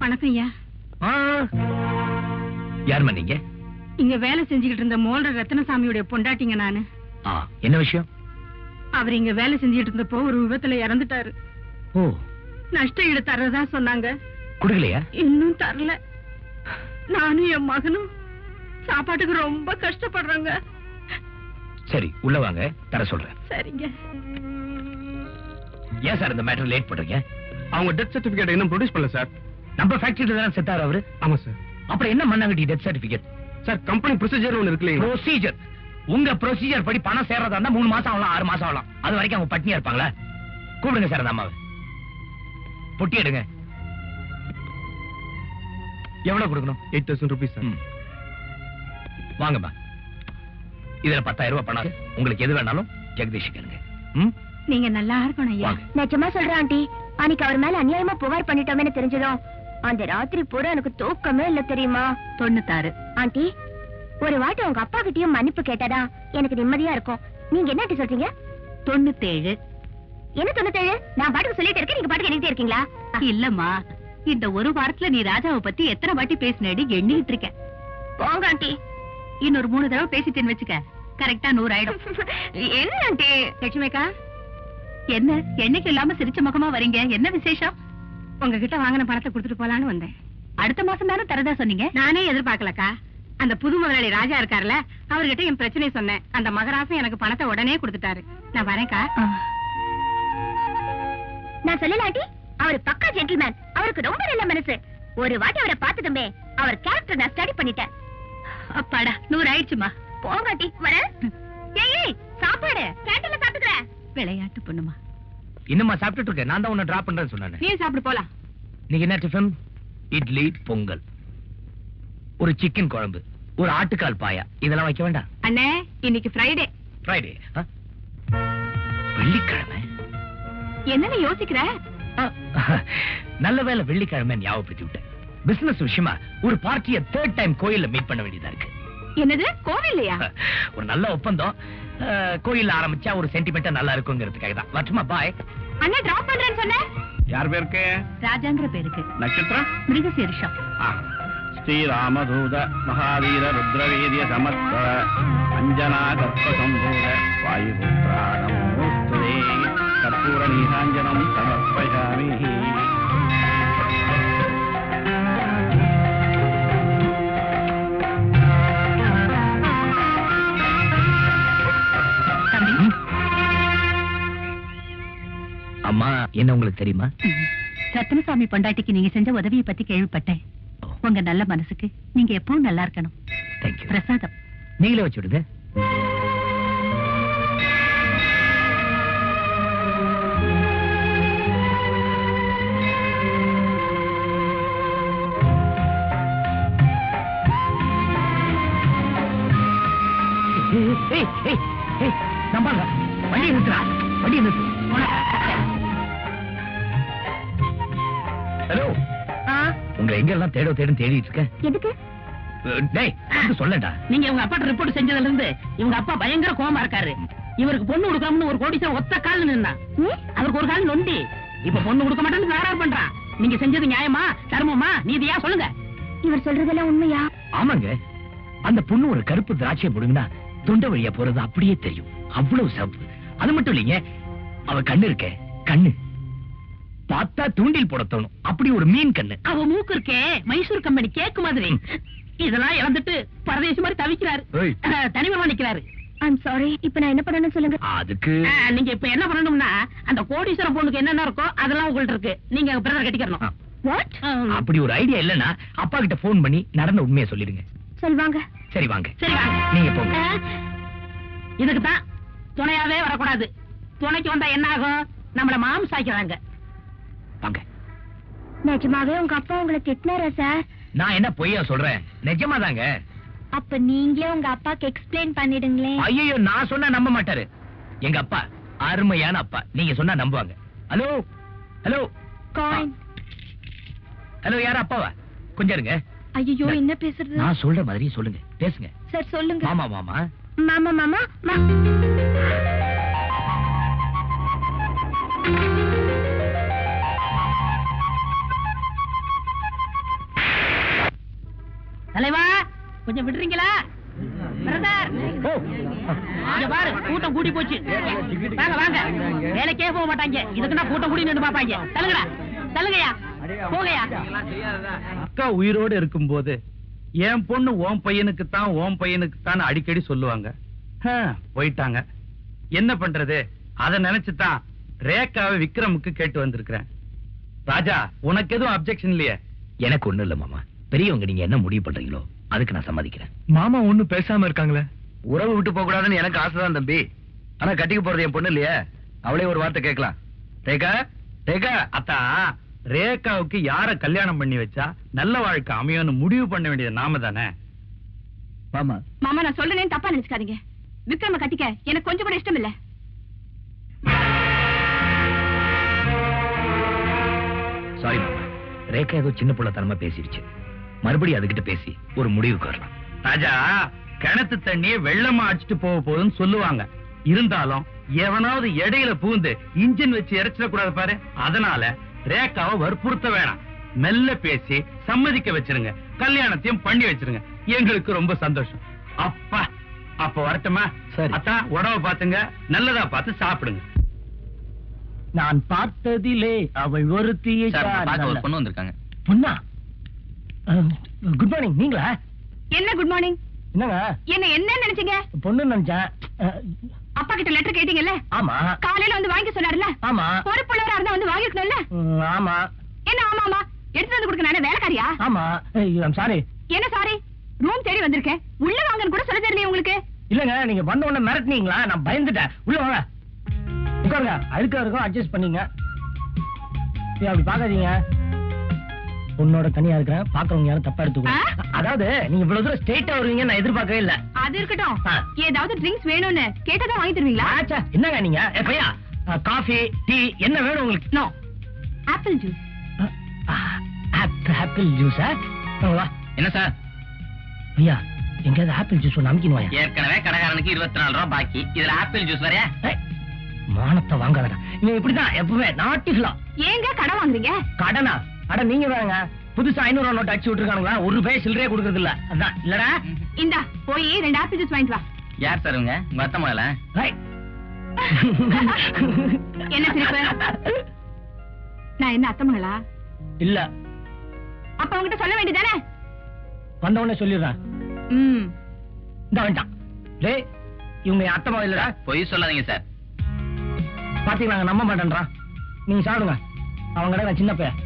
H: வணக்கம் ஐயா.
F: யாருமா நீங்க?
H: இங்க வேலை செஞ்சுக்கிட்டு இருந்த மோல்டர் ரத்னசாமியுடைய பொண்டாட்டிங்க நானு.
F: என்ன விஷயம்?
H: அவர் இங்க வேலை செஞ்சுக்கிட்டு இருந்தப்போ ஒரு விபத்துல இறந்துட்டாரு.
F: ஓ.
H: நஷ்ட ஈடு தர்றதா சொன்னாங்க.
F: குடுக்கலையா?
H: இன்னும் தரல. நானும் என் மகனும் சாப்பாட்டுக்கு ரொம்ப கஷ்டப்படுறாங்க.
F: சரி, உள்ள வாங்க, தர சொல்றேன்.
H: சரிங்க.
F: ஏன் சார் இந்த மேட்டர் லேட் பண்றீங்க?
C: அவங்க டெத் சர்டிபிகேட் இன்னும் ப்ரொடியூஸ் பண்ணல சார்.
F: நம்ம ஃபேக்டரியில தானே செத்தாரு அவரு.
C: ஆமா சார்.
F: அப்புறம் என்ன பண்ணாங்க death certificate?
C: Sir company procedure ஒன்னு இருக்கு.
F: ப்ரொசீஜர்? உங்க ப்ரொசீஜர் படி பணம் சேர்றதா இருந்தா 3 மாசம் ஆகலாம், 6 மாசம் ஆகலாம். அது வரைக்கும் அவங்க பட்னியா இருப்பாங்களா? கூப்பிடுங்க சார் அந்த அம்மாவை. பொட்டி எடுங்க. எவ்வளவு கொடுக்கணும்?
C: 8,000 rupees சார்.
F: வாங்கம்மா. இதுல 10,000 ரூபாய் பணம். உங்களுக்கு எது வேணாலும் ஜெகதீஷ் கேளுங்க.
H: நீங்க நல்லா இருக்கணும் ஐயா.
A: நிஜமா சொல்றேன் ஆண்டி, அன்னைக்கு அவர் மேல அநியாயமா புகார் பண்ணிட்டோமே தெரிஞ்சதும் அந்த ராத்திரி பூரா எனக்கு தூக்கமே இல்ல தெரியுமா?
H: 96.
A: ஆண்டி, ஒரு வாட்டி உங்க அப்பா கிட்டயும் மன்னிப்பு கேட்டாடா எனக்கு நிம்மதியா இருக்கும். நீங்க என்ன ஆண்டி சொல்றீங்க?
H: 97.
A: என்ன 97? நான் பாட்டுக்கு சொல்லிட்டு இருக்கேன், நீங்க பாட்டுக்கு எண்ணிட்டே இருக்கீங்களா?
H: இல்லம்மா, இந்த ஒரு வாரத்துல நீ ராஜாவை பத்தி எத்தனை வாட்டி பேசினேடி எண்ணிட்டு இருக்க.
A: போங்க ஆண்டி.
H: இன்னொரு 3 தடவை பேசிட்டேன்னு வச்சுக்க, கரெக்டா 100 ஆயிடும்.
A: என்ன ஆண்டி?
H: லட்சுமிக்கா, என்ன என்னைக்கு இல்லாம சிரிச்ச முகமா வரீங்க? என்ன விசேஷம்? உங்ககிட்ட வாங்கின பணத்தை கொடுத்துட்டு போலான்னு வந்தேன். அடுத்த மாசம் தானே தரதா சொன்னீங்க. நானே எதிர்பார்க்கலக்கா. அந்த புது முதலாளி ராஜா இருக்காருல, அவர்கிட்ட என் பிரச்சனையை சொன்னேன். அந்த மகராசன் எனக்கு பணத்தை உடனே கொடுத்துட்டாரு. நான் வரேன்க்கா.
A: நான் சொல்லல ஆண்டி, அவர் பக்கா ஜென்டில்மேன். அவருக்கு ரொம்ப நல்ல மனசு. ஒரு வாட்டி அவரை பார்த்ததுமே அவர் கேரக்டர் நான் ஸ்டடி பண்ணிட்டேன்.
H: அப்பாடா, 100 ஆயிடுச்சுமா.
A: போங்க ஆண்டி, வரேன். ஏய், சாப்பாடு கேண்டீன்ல சாப்பிட்டுக்கறேன்.
H: விளையாட்டு பொண்ணுமா.
F: இன்னுமா சாப்பிட்டுட்டு இருக்க? நான் தான் உன்னை டிராப் பண்றேன்னு சொன்னேன்.
H: நீ சாப்பிட்டு போலாம்.
F: நீங்க என்ன டிஃபன்? இட்லி, பொங்கல், ஒரு சிக்கன் குழம்பு, ஒரு ஆட்டுக்கால் பாயா, இதெல்லாம் வைக்க வேண்டாம்?
H: அண்ணே, இன்னைக்கு ஃப்ரைடே.
F: ஃப்ரைடே? வெள்ளிக்கிழமை?
H: என்னன்னு யோசிக்கிற?
F: நல்ல வேளை வெள்ளிக்கிழமை ஞாபகப்படுத்தி விட்டேன். பிசினஸ் விஷயமா ஒரு பார்ட்டியை 3rd டைம் கோயில்ல மீட் பண்ண வேண்டியதா இருக்கு.
H: என்னது, கோவில்லையா?
F: ஒரு நல்ல ஒப்பந்தம். கோயில்ல ஆரம்பிச்சா ஒரு சென்டிமெண்டா நல்லா இருக்குங்கிறதுக்காக தான். வரட்டுமா? பாய்.
H: அண்ணா டிராப் பண்றேன்னு சொன்ன.
C: யார் பேருக்கு?
H: ராஜாங்கிற பேருக்கு.
C: நட்சத்திரம்?
H: மிருகசீரிஷம்.
C: ஸ்ரீராமதூத மகாவீர ருத்ரவேதிய சமஸ்த அஞ்சனா கர்ப்ப சம்பூத வாயுபுத்ராணம் மோஸ்துதே கற்பூர நீராஞ்சனம் சமர்ப்பயாமி.
F: அம்மா, என்ன உங்களுக்கு தெரியுமா?
H: ரத்னசாமி பொண்டாட்டிக்கு நீங்க செஞ்ச உதவியை பத்தி கேள்விப்பட்டேன். உங்க நல்ல மனசுக்கு நீங்க எப்பவும் நல்லா இருக்கணும்.
F: தேங்க்யூ.
H: பிரசாதம்
F: நீங்களே வச்சு விடுங்க. நம்பாங்க. வண்டியை நிறுத்துறா, வண்டியை நிறுத்து. ஹலோ, உங்களை எங்க எல்லாம் தேடும் தேடிட்டு இருக்கேன்.
A: எதுக்கு?
F: டேய், சொல்லடா.
G: நீங்க உங்க அப்பா ரிப்போர்ட் செஞ்சதுல இருந்து இவங்க அப்பா பயங்கர கோவமா இருக்காரு. இவருக்கு பொண்ணு கொடுக்காமனு ஒரு கோடீஸ்வரன் ஒத்த கால்ல நின்னா. அவருக்கு ஒரு கால் நொண்டி. இப்ப பொண்ணு கொடுக்க மாட்டேன்னு தகராறு பண்றான். நீங்க செஞ்சது நியாயமா, தர்மமா, நீதியா சொல்லுங்க.
A: இவர் சொல்றதெல்லாம் உண்மையா?
F: ஆமாங்க. அந்த பொண்ணு ஒரு கருப்பு திராட்சை போடுங்கன்னா தொண்டை வழியா போறது அப்படியே தெரியும். அவ்வளவு சிவப்பு. அது மட்டும் இல்லைங்க, அவ கண்ணு இருக்க, கண்ணு பார்த்தா தூண்டில் போட தோணும். அப்படி ஒரு மீன் கண்ணு.
G: அவ மூக்கு இருக்கே, மைசூர் கம்பெனி கேக்கு மாதிரி. இதெல்லாம் இறந்துட்டு பரதேசி மாதிரி தவிக்கிறாரு. தனிமமா நிக்கிறாரு.
A: I'm sorry. இப்ப நான் என்ன பண்ணணும் சொல்லுங்க.
F: அதுக்கு
G: நீங்க இப்ப என்ன பண்ணணும்னா, அந்த கோடீஸ்வரம் பொண்ணுக்கு என்னென்ன இருக்கோ அதெல்லாம் உங்கள்ட்ட இருக்கு. நீங்க பிரதர் கட்டிக்கணும்.
A: வாட்?
F: அப்படி ஒரு ஐடியா இல்லன்னா அப்பா கிட்ட போன் பண்ணி நடந்த உண்மையை சொல்லிடுங்க.
A: சொல்வாங்க.
F: சரி வாங்க.
G: சரி வாங்க.
F: நீங்க போங்க.
G: இதுக்கு தான் துணையாவே வரக்கூடாது. துணைக்கு வந்தா என்ன ஆகும்? நம்மள மாம்சாக்கிறாங்க.
F: வாங்க.
A: நிஜமாவே உங்க அப்பா உங்களை திட்டினாரா சார்?
F: நான் என்ன பொய்யா சொல்றேன்? நிஜமாதாங்க.
A: அப்ப நீங்களே உங்க அப்பாக்கு எக்ஸ்பிளைன் பண்ணிடுங்களேன்.
F: ஐயோ, நான் சொன்னா நம்ப மாட்டாரு. எங்க அப்பா அருமையான அப்பா. நீங்க சொன்னா நம்புவாங்க. Hello hello
A: coin.
F: ஹலோ, யாரா அப்பாவா? கொஞ்சம் இருங்க.
A: ஐயோ, என்ன பேசுறது?
F: நான் சொல்ற மாதிரி சொல்லுங்க, பேசுங்க.
A: சார் சொல்லுங்க.
F: மாமா மாமா
A: மாமா மாமா.
G: பாரு கூட்டம் கூடி போச்சு. வாங்க வாங்க, வேலைக்கே போக மாட்டாங்க, இதுக்குன்னா கூட்டம் கூடி நின்று பாப்பாங்க. தள்ளுங்கடா தள்ளுங்கயா, போகையா.
C: அக்கா உயிரோடு இருக்கும்போது என் பொண்ணு ஓம் பையனுக்குத்தான் ஓம் பையனுக்குத்தான் அடிக்கடி சொல்லுவாங்க. போயிட்டாங்க, என்ன பண்றது? அத நினைச்சுதான் ரேகாவை விக்ரமுக்கு கேட்டு வந்திருக்கிறேன். ராஜா, உனக்கு எதுவும் அப்செக்ஷன் இல்லையே?
F: எனக்கு ஒண்ணு இல்ல மாமா. பெரியவங்க நீங்க என்ன முடிவு பண்றீங்களோ அதுக்கு நான் சம்மதிக்கிறேன்.
D: மாமா ஒண்ணும் பேசாம இருக்காங்களே.
B: உறவு விட்டு போக கூடாதுன்னு எனக்கு ஆசைதான் தம்பி. ஆனா கட்டிக்க போறது என் பொண்ணு இல்லையே, அவளே ஒரு வார்த்தை கேட்கலாம். ரேகா ரேகா,
C: அத்தா ரேகாவுக்கு யார கல்யாணம் பண்ணி வச்சா நல்ல வாழ்க்கை அமையும்னு முடிவு பண்ண வேண்டியது நாம தானே.
B: மாமா
A: மாமா, நான் சொல்றேன்னு தப்பா நினைச்சுக்காதீங்க. விக்ரம கட்டிக்க எனக்கு கொஞ்சம் கூட இஷ்டம் இல்ல.
F: சாரி மாமா, ரேகா ஏதோ சின்ன புள்ளத்தனமா பேசிடுச்சு. மறுபடியும் அதுகிட்ட பேசி ஒரு முடிவுக்கு வரலாம்.
C: ராஜா, கிணத்து தண்ணியை வெள்ளமா அடிச்சுட்டு போக போகுதுன்னு சொல்லுவாங்க. இருந்தாலும் எவனாவது இடையில பூந்து இன்ஜின் வச்சு இறைச்சிடக்கூடாது பாரு. அதனால ரேகாவை வற்புறுத்த வேணாம், மெல்ல பேசி சம்மதிக்க வச்சிருங்க, கல்யாணத்தையும் பண்ணி வச்சிருங்க. எங்களுக்கு ரொம்ப சந்தோஷம். அப்பா, அப்ப வரட்டுமா?
B: சரி.
C: அத்தா, உணவை பாத்துங்க, நல்லதா பார்த்து சாப்பிடுங்க.
E: நான் பார்த்ததிலே அவள் ஒருத்தியை
F: ஒரு பொண்ணு வந்திருக்காங்க.
E: பொண்ணா? Good morning. நீங்களா?
A: என்ன குட் மார்னிங்?
E: என்னங்க
A: என்ன நினைச்சீங்க?
E: பொண்ணு நினைச்சேன்.
A: அப்பா கிட்ட லெட்டர் கேட்டீங்கல்ல?
E: ஆமா.
A: காலையில வந்து வாங்கி சொன்னாருல்ல?
E: ஆமா.
A: பொறுப்புள்ளவரா இருந்தா வந்து வாங்கிக்கணும்ல?
E: ஆமா.
A: என்ன ஆமா ஆமா? எடுத்து வந்து கொடுக்க நானே வேலைக்காரியா?
E: ஆமா. சாரி.
A: என்ன சாரி? ரூம் தேடி வந்திருக்கேன், உள்ள வாங்கன்னு கூட சொல்ல தெரியல உங்களுக்கு.
E: இல்லங்க, நீங்க வந்த உடனே மிரட்டினீங்களா, நான் பயந்துட்டேன். உள்ள வாங்க, உட்காருங்க. அழுக்கா இருக்கும், அட்ஜஸ்ட் பண்ணீங்க. அப்படி பாக்காதீங்க, உன்னோட தனியா இருக்கிறேன், பாக்குறவங்க யாரும் தப்பா எடுத்துக்கோ. அதாவது நீங்க இவ்வளவு தூரம் ஸ்ட்ரெயிட்டா வருவீங்க நான் எதிர்பார்க்கவே இல்ல.
A: அது இருக்கட்டும், ஏதாவது ட்ரிங்க்ஸ் வேணும்னு கேட்டதா வாங்கி தருவீங்களா?
E: என்னங்க நீங்க? பையா, காஃபி டீ என்ன வேணும் உங்களுக்கு?
A: No, apple juice.
E: ஆப்பிள் ஜூஸா?
F: என்ன சார்?
E: ஐயா, எங்கயாவது ஆப்பிள் ஜூஸ் ஒன்று அமுக்கின்னு வாயா.
F: ஏற்கனவே கடைக்காரனுக்கு 24 ரூபாய் பாக்கி, இதுல ஆப்பிள் ஜூஸ் வரையா?
E: மானத்தை வாங்காதடா, நீ இப்படிதான் எப்பவுமே நாட்டிகளா.
A: ஏங்க கடை வாங்குறீங்க?
E: கடனா? அட நீங்க வேறங்க, புதுசா 500 ரூபாய் நோட்டு அடிச்சு விட்டுருக்காங்களா, ஒரு ரூபாய் சில்லறையே கொடுக்கறது இல்ல. அதான் இல்லடா.
A: இந்தா போய் 2 ஆப்பிள் ஜூஸ் வாங்கிட்டு வா.
F: யார் சார் உங்க அத்தை மகள?
A: என்ன சிரிப்பு? நான் என்ன அத்தை மகளா?
E: இல்ல.
A: அப்ப உங்ககிட்ட சொல்ல வேண்டியதானே?
E: வந்த உடனே சொல்லிடுறேன். இந்த வேண்டாம். டேய், இவங்க என் அத்தை மகள் இல்லடா.
F: பொய் சொல்லாதீங்க சார்.
E: பாத்தீங்களா, நம்ப மாட்டேன்றான். நீங்க சாப்பிடுங்க, அவங்க நான் சின்ன பையன்.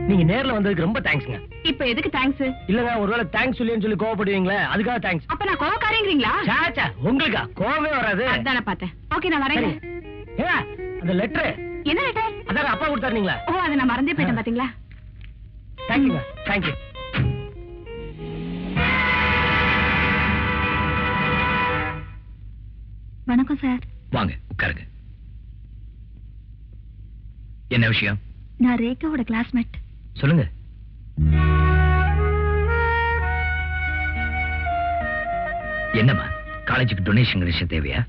E: நீங்க நேர்ல வந்ததுக்கு ரொம்ப தேங்க்ஸ்ங்க.
A: இப்ப எதுக்கு தேங்க்ஸ்?
E: இல்லங்க, ஒருவேளை தேங்க்ஸ் சொல்லின்னு சொல்லி கோவப்படுவீங்களே, அதுக்காக தேங்க்ஸ்.
A: அப்ப நான் கோவக்காரங்கிறீங்களா?
E: சாச்சா, உங்களுக்கா கோவமே வராது.
A: அதானே பார்த்தேன். ஓகே, நான் வரேன்.
E: ஏங்க, அந்த லெட்டர்
A: என்ன லெட்டர்?
E: அதான் அப்பா கொடுத்தாருங்களா?
A: ஓ, அதை நான் மறந்தே போயிட்டேன் பாத்தீங்களா?
E: தேங்க்யூங்க. தேங்க்யூ.
A: வணக்கம் சார்.
F: வாங்க உட்காருங்க. என்ன விஷயம்?
A: நான் ரேகாவோட கிளாஸ்மேட்.
F: சொல்லுங்க. என்னம்மா, காலேஜுக்கு டொனேஷன் விஷயம் தேவையா?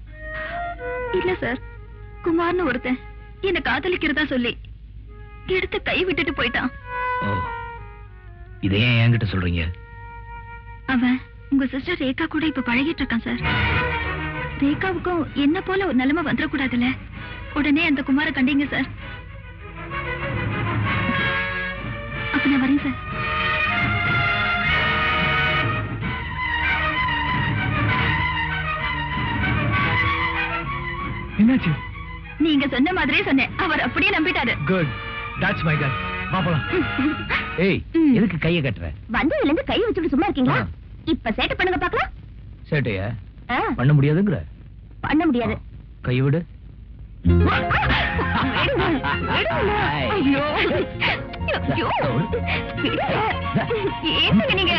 A: இல்ல சார், குமார்னு ஒருத்தன் என்ன காதலிக்கிறதா சொல்லி எடுத்து கை விட்டுட்டு போயிட்டான்.
F: ஓ, இதை ஏன் என்கிட்ட சொல்றீங்க?
A: அவன் உங்க சிஸ்டர் ரேகா கூட இப்ப பழகிட்டு இருக்கான் சார். ரேகாவுக்கும் என்ன போல ஒரு நிலைமை வந்துடக்கூடாதுல்ல, உடனே அந்த குமார கண்டீங்க சார். அப்ப நான் வரேன் சார்.
D: என்னாச்சு?
A: நீங்க சொன்ன மாதிரியே சொன்னேன், அவர் அப்படியே நம்பிட்டாரு.
D: Good, that's my God. பாப்பலாம்.
F: ஏய், எதுக்கு கையை கட்டுற?
A: வந்ததுல இருந்து கை வச்சுட்டு சும்மா இருக்கீங்களா? இப்ப சேட்டை பண்ணுங்க பாக்கலாம்.
F: சேட்டையா? பண்ண முடியாதுங்கிற?
A: பண்ண முடியாது.
F: கை விடு.
A: ஐயோ, என்னங்க நீங்க?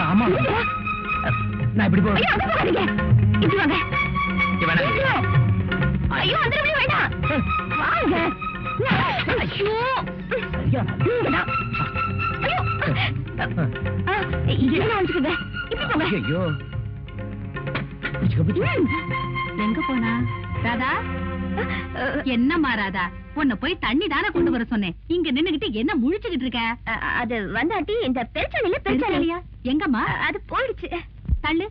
E: ஆமா, நான் இப்படி போறேன்.
A: இப்படி வாங்க. ஐயோ, அந்த வேண்டாம், வாங்க. ஐயோ,
F: ஐயோ,
A: எங்க போனா? ராதா,
H: என்ன மாறாதா உன்னை போய் தண்ணி தானே கொண்டு வர சொன்னேன். இங்க நின்னுகிட்டு என்ன முழிச்சுக்கிட்டு இருக்க?
A: அது வந்து ஆண்டி இந்த பெருச்சாலியா
H: எங்கம்மா?
A: அது போயிடுச்சு.
H: தள்ளு.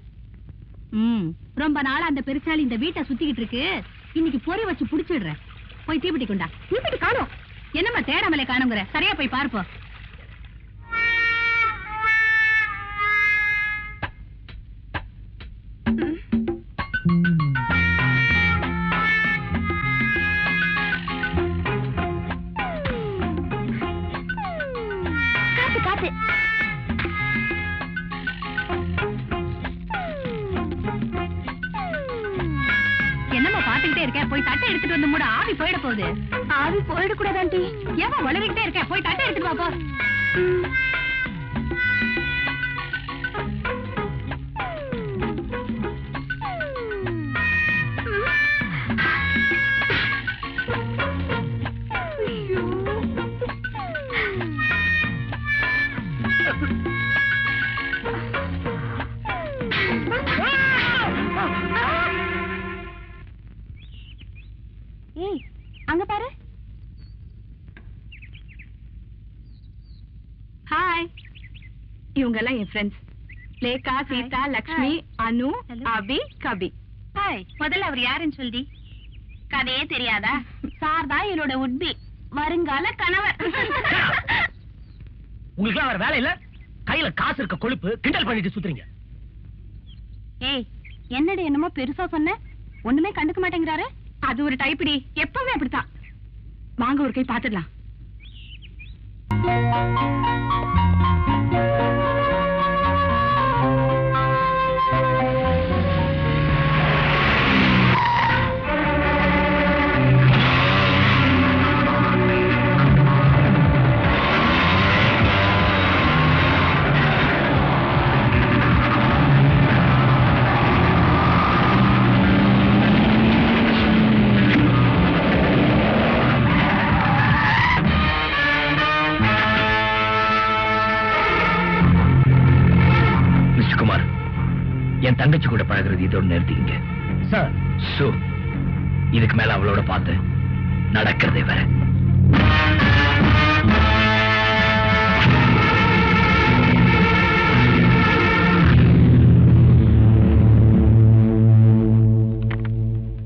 H: ரொம்ப நாளா அந்த பெருச்சாளி இந்த வீட்டை சுத்திக்கிட்டு இருக்கு. இன்னைக்கு பொறி வச்சு புடிச்சிடுறேன். போய் தீப்பெட்டி கொண்டா.
A: தீப்பெட்டி காணோம்.
H: என்னம்மா தேடாமலே காணுங்கிற? சரியா போய் பார்ப்போம்.
A: காத்து
H: என்னம்மா பாத்துக்கிட்டே இருக்க? போய் தட்டை எடுத்துட்டு வந்து மூட. ஆவி போயிட போகுது.
A: ஆவி போயிடக்கூடாது ஆண்டி.
H: ஏமா வளரிக்கிட்டே இருக்க? போய் தட்டை எடுத்துட்டு வா போ.
A: ஏய் அங்க பாரு.
H: ஹாய். இவங்க எல்லாம் என் ஃப்ரெண்ட்ஸ். லேகா, சீதா, லக்ஷ்மி, அனு, அபி, கபி.
A: ஹாய். முதல்ல அவர் யாருன்னு சொல்லி. கதையே தெரியாதா? சார் தான் என்னோட உட்பி, வருங்கால கணவர்.
F: உங்களுக்கு வேற வேலை இல்ல? கையில காசு இருக்க கொழுப்பு கிண்டல் பண்ணிட்டு சுத்துறீங்க.
A: ஏய் என்னடி என்னமோ பெருசா சொன்ன, ஒண்ணுமே கண்டுக்க மாட்டேங்கிறாரு.
H: அது ஒரு டைப்டி, எப்பவுமே அப்படித்தான். வாங்க ஒரு கை பாத்துடலாம்.
F: என் தங்கச்சி கூட பழகிறது இதோட நிறுத்திங்க சார். சோ இதுக்கு மேல அவளோட பார்த்து நடக்கிறதே வேற.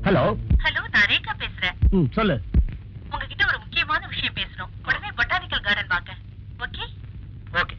F: ஹலோ
I: ஹலோ, நான் ரேகா பேசுறேன்.
F: சொல்லு.
I: உங்ககிட்ட ஒரு முக்கியமான விஷயம் பேசணும். உடனே பொட்டானிக்கல் கார்டன் வாங்க. Okay
F: okay.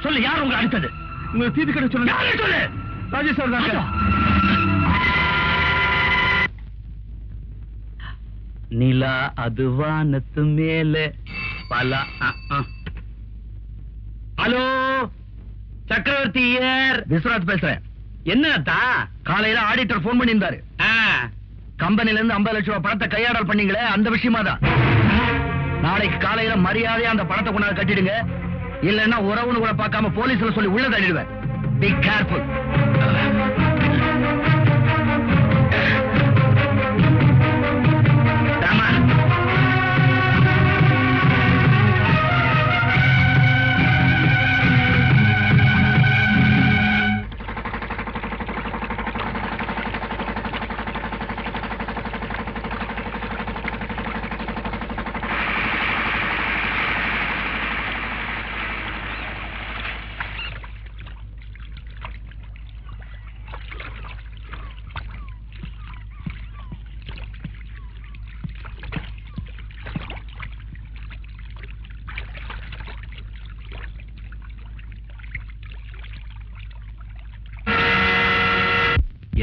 F: சொல்லு, யார் உங்களை அடித்தது?
D: உங்க தீபி கடை சொல்லுங்க.
F: சொல்லு.
D: ராஜேஷ் சார் தாங்க.
C: நிலா அது வானத்து மேலே பல. ஹலோ சக்கரவர்த்தி ஐயர்.
B: விஸ்வநாத் பேசுறேன்.
C: என்னத்தா?
B: காலையில ஆடிட்டர் போன் பண்ணியிருந்தாரு. கம்பெனில இருந்து 50 லட்சம் ரூபாய் பணத்தை கையாடல் பண்ணீங்களே, அந்த விஷயமா தான். நாளைக்கு காலையில மரியாதையா அந்த பணத்தை கொண்டாந்து கட்டிடுங்க. இல்லன்னா உறவுன்னு கூட பார்க்காம போலீஸ்ல சொல்லி உள்ள தள்ளிடுவேன். Be careful.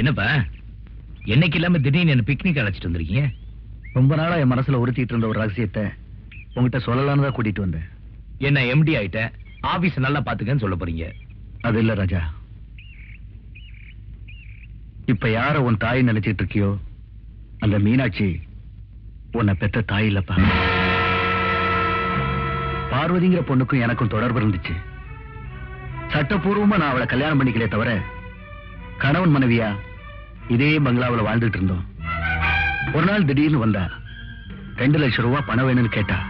F: என்னப்பா என்னைக்கு இல்லாம திடீர்னு என்ன பிக்னிக் அழைச்சிட்டு வந்திருக்கீங்க?
B: ரொம்ப நாளா என் மனசுல உறுத்திட்டு இருந்த ஒரு ரகசியத்தை உங்ககிட்ட சொல்லலான்னு தான் கூட்டிட்டு வந்தேன்.
F: என்ன எம்டி ஆயிட்ட, ஆபீஸ் நல்லா பாத்துக்கன்னு சொல்ல போறீங்க?
B: அது இல்ல ராஜா, இப்ப யார உன் தாய் நினைச்சிட்டு இருக்கியோ அந்த மீனாட்சி உன்னை பெத்த தாய் இல்லப்பா. பார்வதிங்கிற பொண்ணுக்கும் எனக்கும் தொடர்பு இருந்துச்சு. சட்டப்பூர்வமா நான் அவளை கல்யாணம் பண்ணிக்கலே தவிர கணவன் மனைவியா இதே பங்களாவில் வாழ்ந்துட்டு இருந்தோம். ஒரு நாள் திடீர்னு வந்தா 2 லட்சம் ரூபாய் பணம் வேணும்னு கேட்டா.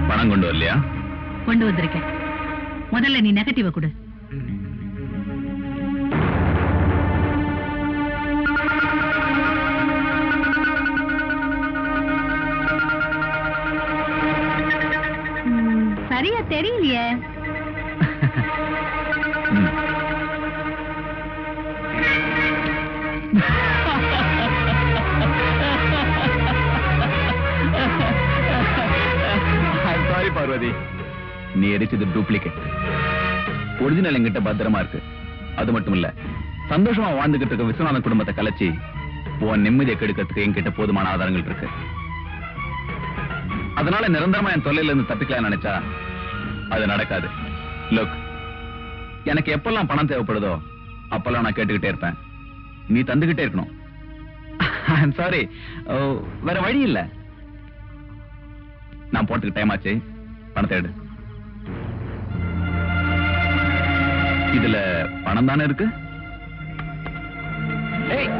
F: பணம் கொண்டு வரலையா?
H: கொண்டு வந்திருக்கேன். முதல்ல நீ நெகட்டிவ கொடு. சரியா தெரியலையே.
F: சாரி பார்வதி, நீ எரிச்சது டூப்ளிகேட். ஒரிஜினல் என்கிட்ட பத்திரமா இருக்கு. அது மட்டும் இல்ல, சந்தோஷமா வாழ்ந்துகிட்டு இருக்க விஸ்வநாதன் குடும்பத்தை கலைச்சி உன் நிம்மதியை கெடுக்கிறதுக்கு என்கிட்ட போதுமான ஆதாரங்கள் இருக்கு. அதனால நிரந்தரமா என் தொல்லையில இருந்து தப்பிக்கலாம் நினைச்சா அது நடக்காது. லுக், எனக்கு எப்பெல்லாம் பணம் தேவைப்படுதோ அப்பெல்லாம் நான் கேட்டுக்கிட்டே இருப்பேன். நீ தந்துகிட்டே இருக்கணும். சாரி, வேற வழி இல்ல. நான் போறதுக்கு டைம் ஆச்சு, பணத்தை எடு. இதுல பணம் தானே இருக்கு. ஏய்,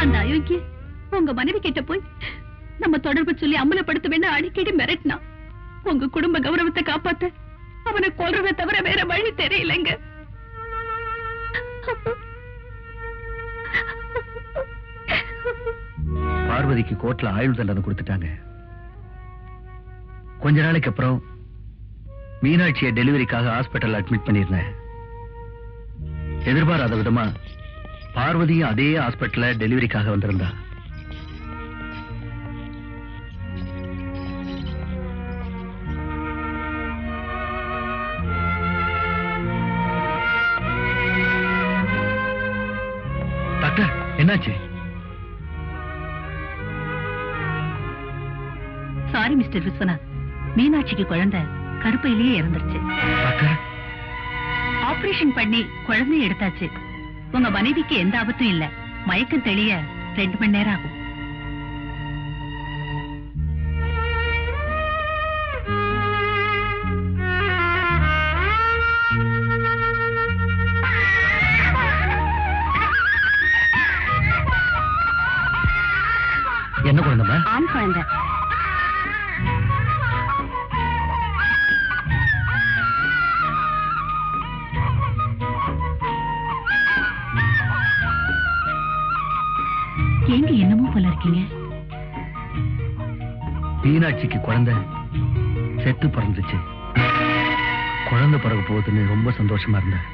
H: அந்த அயோக்கிய உங்க மனைவி கிட்ட போய் நம்ம தொடர்பு சொல்லி அமலப்படுத்த வேண்டாம் அடிக்கடி மிரட்டினா. உங்க குடும்ப கௌரவத்தை காப்பாத்த அவனை கொல்றதை தவிர வேற வழி தெரியலங்க.
B: பார்வதிக்கு கோர்ட்ல ஆயுள் தண்டனை கொடுத்துட்டாங்க. கொஞ்ச நாளைக்கு அப்புறம் மீனாட்சியை டெலிவரிக்காக ஹாஸ்பிட்டல் அட்மிட் பண்ணிருந்தேன். எதிர்பாராத விதமா பார்வதியும் அதே ஹாஸ்பிட்டல்ல டெலிவரிக்காக வந்திருந்தா. டாக்டர், என்னாச்சு?
H: சாரி மிஸ்டர் விஸ்வநாத், மீனாட்சிக்கு குழந்தை கருப்பையிலேயே இறந்துருச்சு.
B: டாக்டர்,
H: ஆபரேஷன் பண்ணி குழந்தைய எடுத்தாச்சு. உங்க மனைவிக்கு எந்த ஆபத்தும் இல்ல. மயக்கம் தெளிய 2 மணி நேரம் ஆகும்.
B: என்ன குழந்தைமா?
H: ஆண் குழந்தை. ஏங்க என்னமோ போல இருக்கீங்க?
B: மீனாட்சிக்கு குழந்தை செத்து பிறந்துச்சு. குழந்தை பிறகு போகுதுன்னு ரொம்ப சந்தோஷமா இருந்தேன்.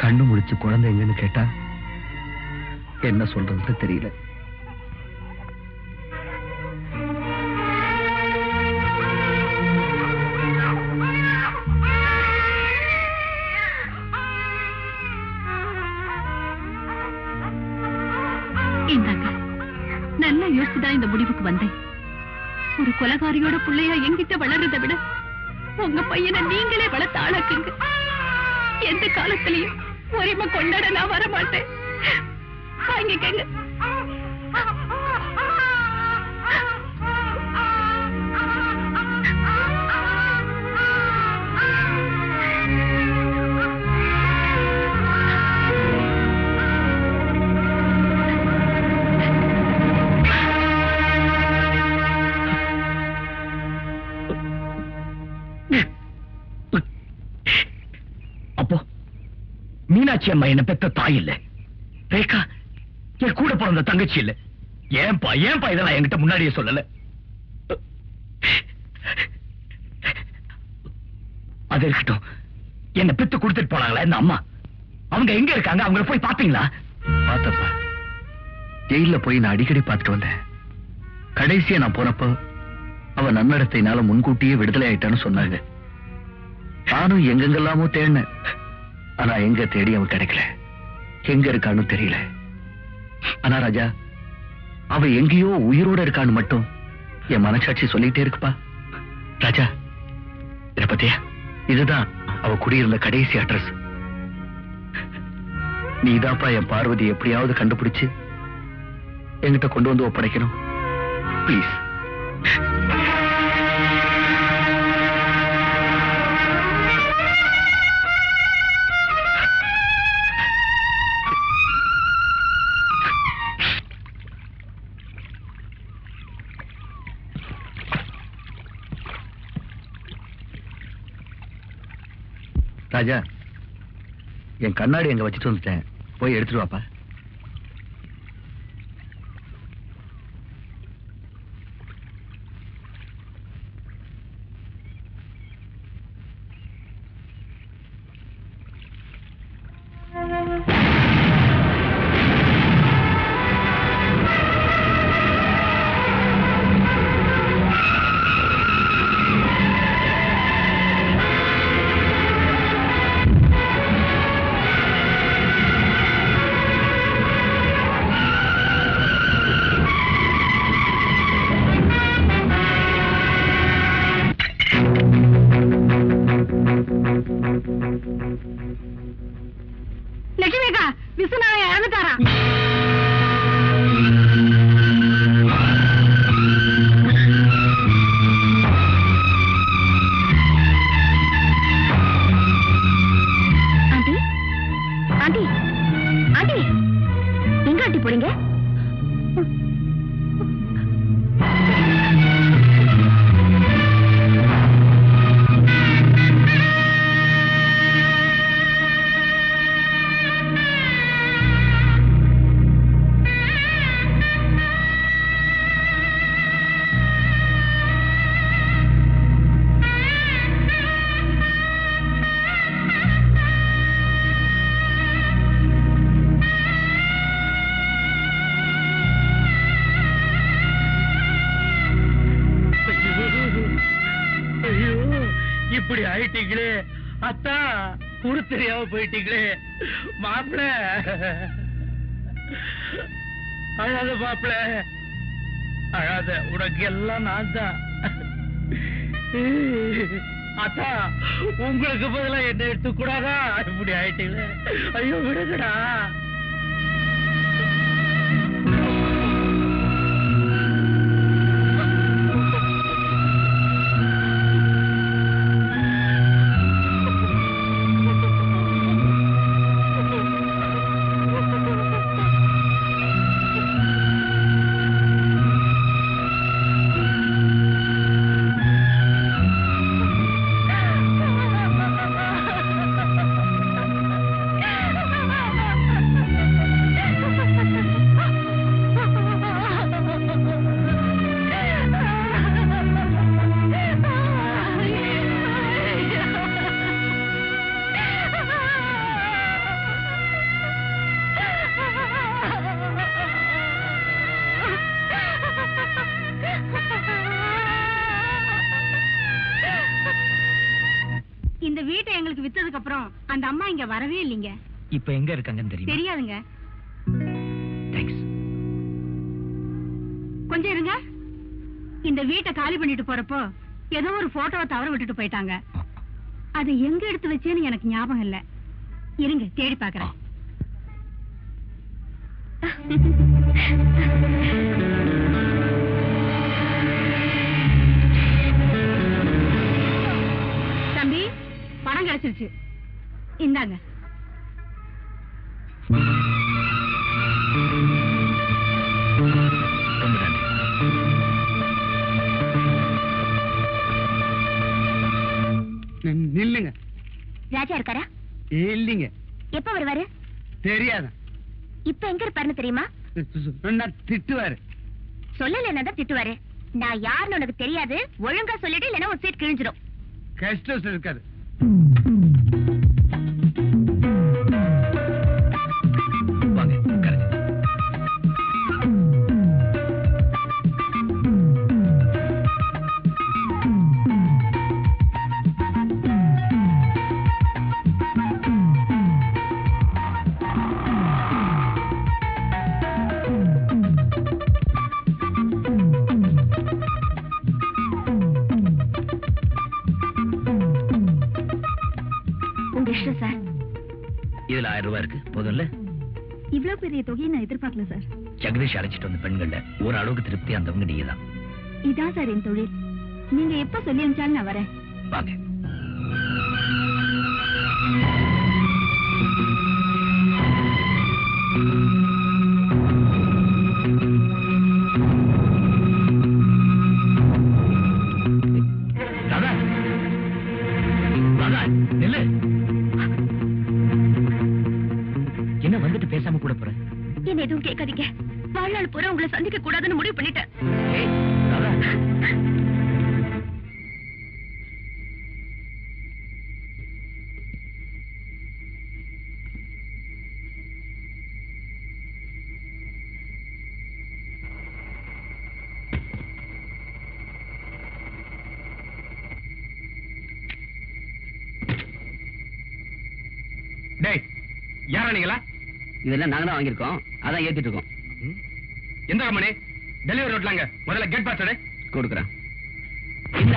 B: கண்ணு முடிச்சு குழந்தை எங்கன்னு கேட்டா என்ன சொல்றதுன்னு தெரியல.
H: இந்தாங்க, நல்லா யோசிச்சுதான் இந்த முடிவுக்கு வந்தேன். ஒரு கொலகாரியோட பிள்ளையா என்கிட்ட வளர்றதை விட உங்க பையனை நீங்களே வளர்த்து ஆளாக்குங்க. எந்த காலத்திலையும் உரிமை கொண்டாட நான் வரமாட்டேன். வாங்கிக்கங்க.
F: திராட்சை அம்மா என்ன பெத்த தாய் இல்ல, ரேகா என் கூட பிறந்த தங்கச்சி இல்ல. ஏன்பா இதெல்லாம் என்கிட்ட முன்னாடியே சொல்லல? அது இருக்கட்டும், என்ன பெத்து கொடுத்துட்டு போனாங்களா இந்த அம்மா, அவங்க எங்க இருக்காங்க? அவங்கள போய் பாத்தீங்களா?
B: பார்த்தப்பா, ஜெயில போய் நான் அடிக்கடி பார்த்துட்டு வந்தேன். கடைசியா நான் போனப்போ அவ நன்னடத்தையினால முன்கூட்டியே விடுதலை ஆயிட்டான்னு சொன்னாங்க. நானும் எங்கெங்கெல்லாமோ தேடினேன், ஆனா எங்க தேடி அவன் கிடைக்கல. எங்க இருக்கான்னு தெரியல. ஆனா ராஜா, அவ எங்கேயோ உயிரோட இருக்கான்னு மட்டும் என் மனசாட்சி சொல்லிட்டே இருக்குப்பா. ராஜா, இத பத்தியா? இதுதான் அவ குடியிருந்த கடைசி அட்ரஸ். நீதாப்பா என் பார்வதி எப்படியாவது கண்டுபிடிச்சு என்கிட்ட கொண்டு வந்து ஒப்படைக்கணும். ப்ளீஸ். ராஜா, என் கண்ணாடி எங்க வச்சுட்டு வந்துட்டேன், போய் எடுத்துட்டு வாப்பா.
H: லட்சுமிக்கா, விஸ்வநாதன் இறந்துட்டாரா?
A: ஆண்டி, ஆண்டி, ஆண்டி, எங்க ஆண்டி போறீங்க?
C: இப்படி ஆயிட்டீங்களே அத்தா, உரு தெரியாம போயிட்டீங்களே மாப்பிள. அழாத மாப்பிள, அழாத, உனக்கு எல்லாம் நான் தான். அத்தா, உங்களுக்கு பதிலா என்ன எடுத்துக்கூடாதா? இப்படி ஆயிட்டீங்களே, ஐயோ விடுங்கடா.
H: இந்த வீட்டை எங்களுக்கு வித்ததுக்கு அப்புறம் அந்த அம்மா இங்க வரவே இல்லைங்க.
F: இப்ப எங்க இருக்காங்கன்னு தெரியும்?
H: தெரியாதுங்க.
F: தேங்க்ஸ்.
H: கொஞ்சம் இருங்க. இந்த வீட்டை காலி பண்ணிட்டு போறப்போ ஏதோ ஒரு போட்டோவை தவற விட்டுட்டு போயிட்டாங்க. அது எங்க எடுத்து வச்சேன்னு எனக்கு ஞாபகம் இல்ல. இருங்க, தேடி பாக்குறேன். தம்பி, பணம் கிடைச்சிருச்சு, இந்தாங்க.
C: நில்லுங்க.
A: ராஜா இருக்காரா?
C: இல்லீங்க,
A: எப்ப வருவாரு?
B: தெரியாது.
A: இப்ப எங்க இருப்பாருன்னு தெரியுமா?
B: திட்டுவாரு.
A: சொல்லலன்னா தான் திட்டுவாரு. நான் யாருன்னு உனக்கு தெரியாது. ஒழுங்கா சொல்லிட்டு இல்லைன்னா ஒரு சீட் கிழிஞ்சிடும்.
B: கஷ்டம் இருக்காது.
F: வாங்க உட்காருங்க.
A: சார்,
F: இதுல 1000 ரூபாய் இருக்கு. போதும்ல?
A: இவ்வளவு பெரிய தொகையை நான் எதிர்பார்க்கல சார்.
F: ஜெகதீஷ் அழைச்சிட்டு வந்த பெண்கள்ல ஒரு அளவுக்கு திருப்தி அந்தவங்க நீங்க தான்.
A: இதான் சார் என் தொழில். நீங்க எப்ப சொல்லி அனுப்பிச்சாலும் நான் வரேன்.
F: வாங்க. ராதா, ராதா, நில்லு. என்ன வந்துட்டு பேசாம கூட போற?
A: என்ன எதுவும் கேட்காதீங்க. வாழ்நாள் பூரா உங்களை சந்திக்க கூடாதுன்னு முடிவு பண்ணிட்டேன்.
F: ஏய், ராதா.
C: டேய், யாரா நீங்களா?
E: இதெல்லாம் நாங்க தான் வாங்கியிருக்கோம், அதான் ஏத்திட்டு இருக்கோம்.
C: எந்த கம்பெனி? டெலிவரி ரோட்லாங்க. முதல்ல கேட் பாஸ் எடு.
E: கொடுக்குறேன்.
F: இல்ல.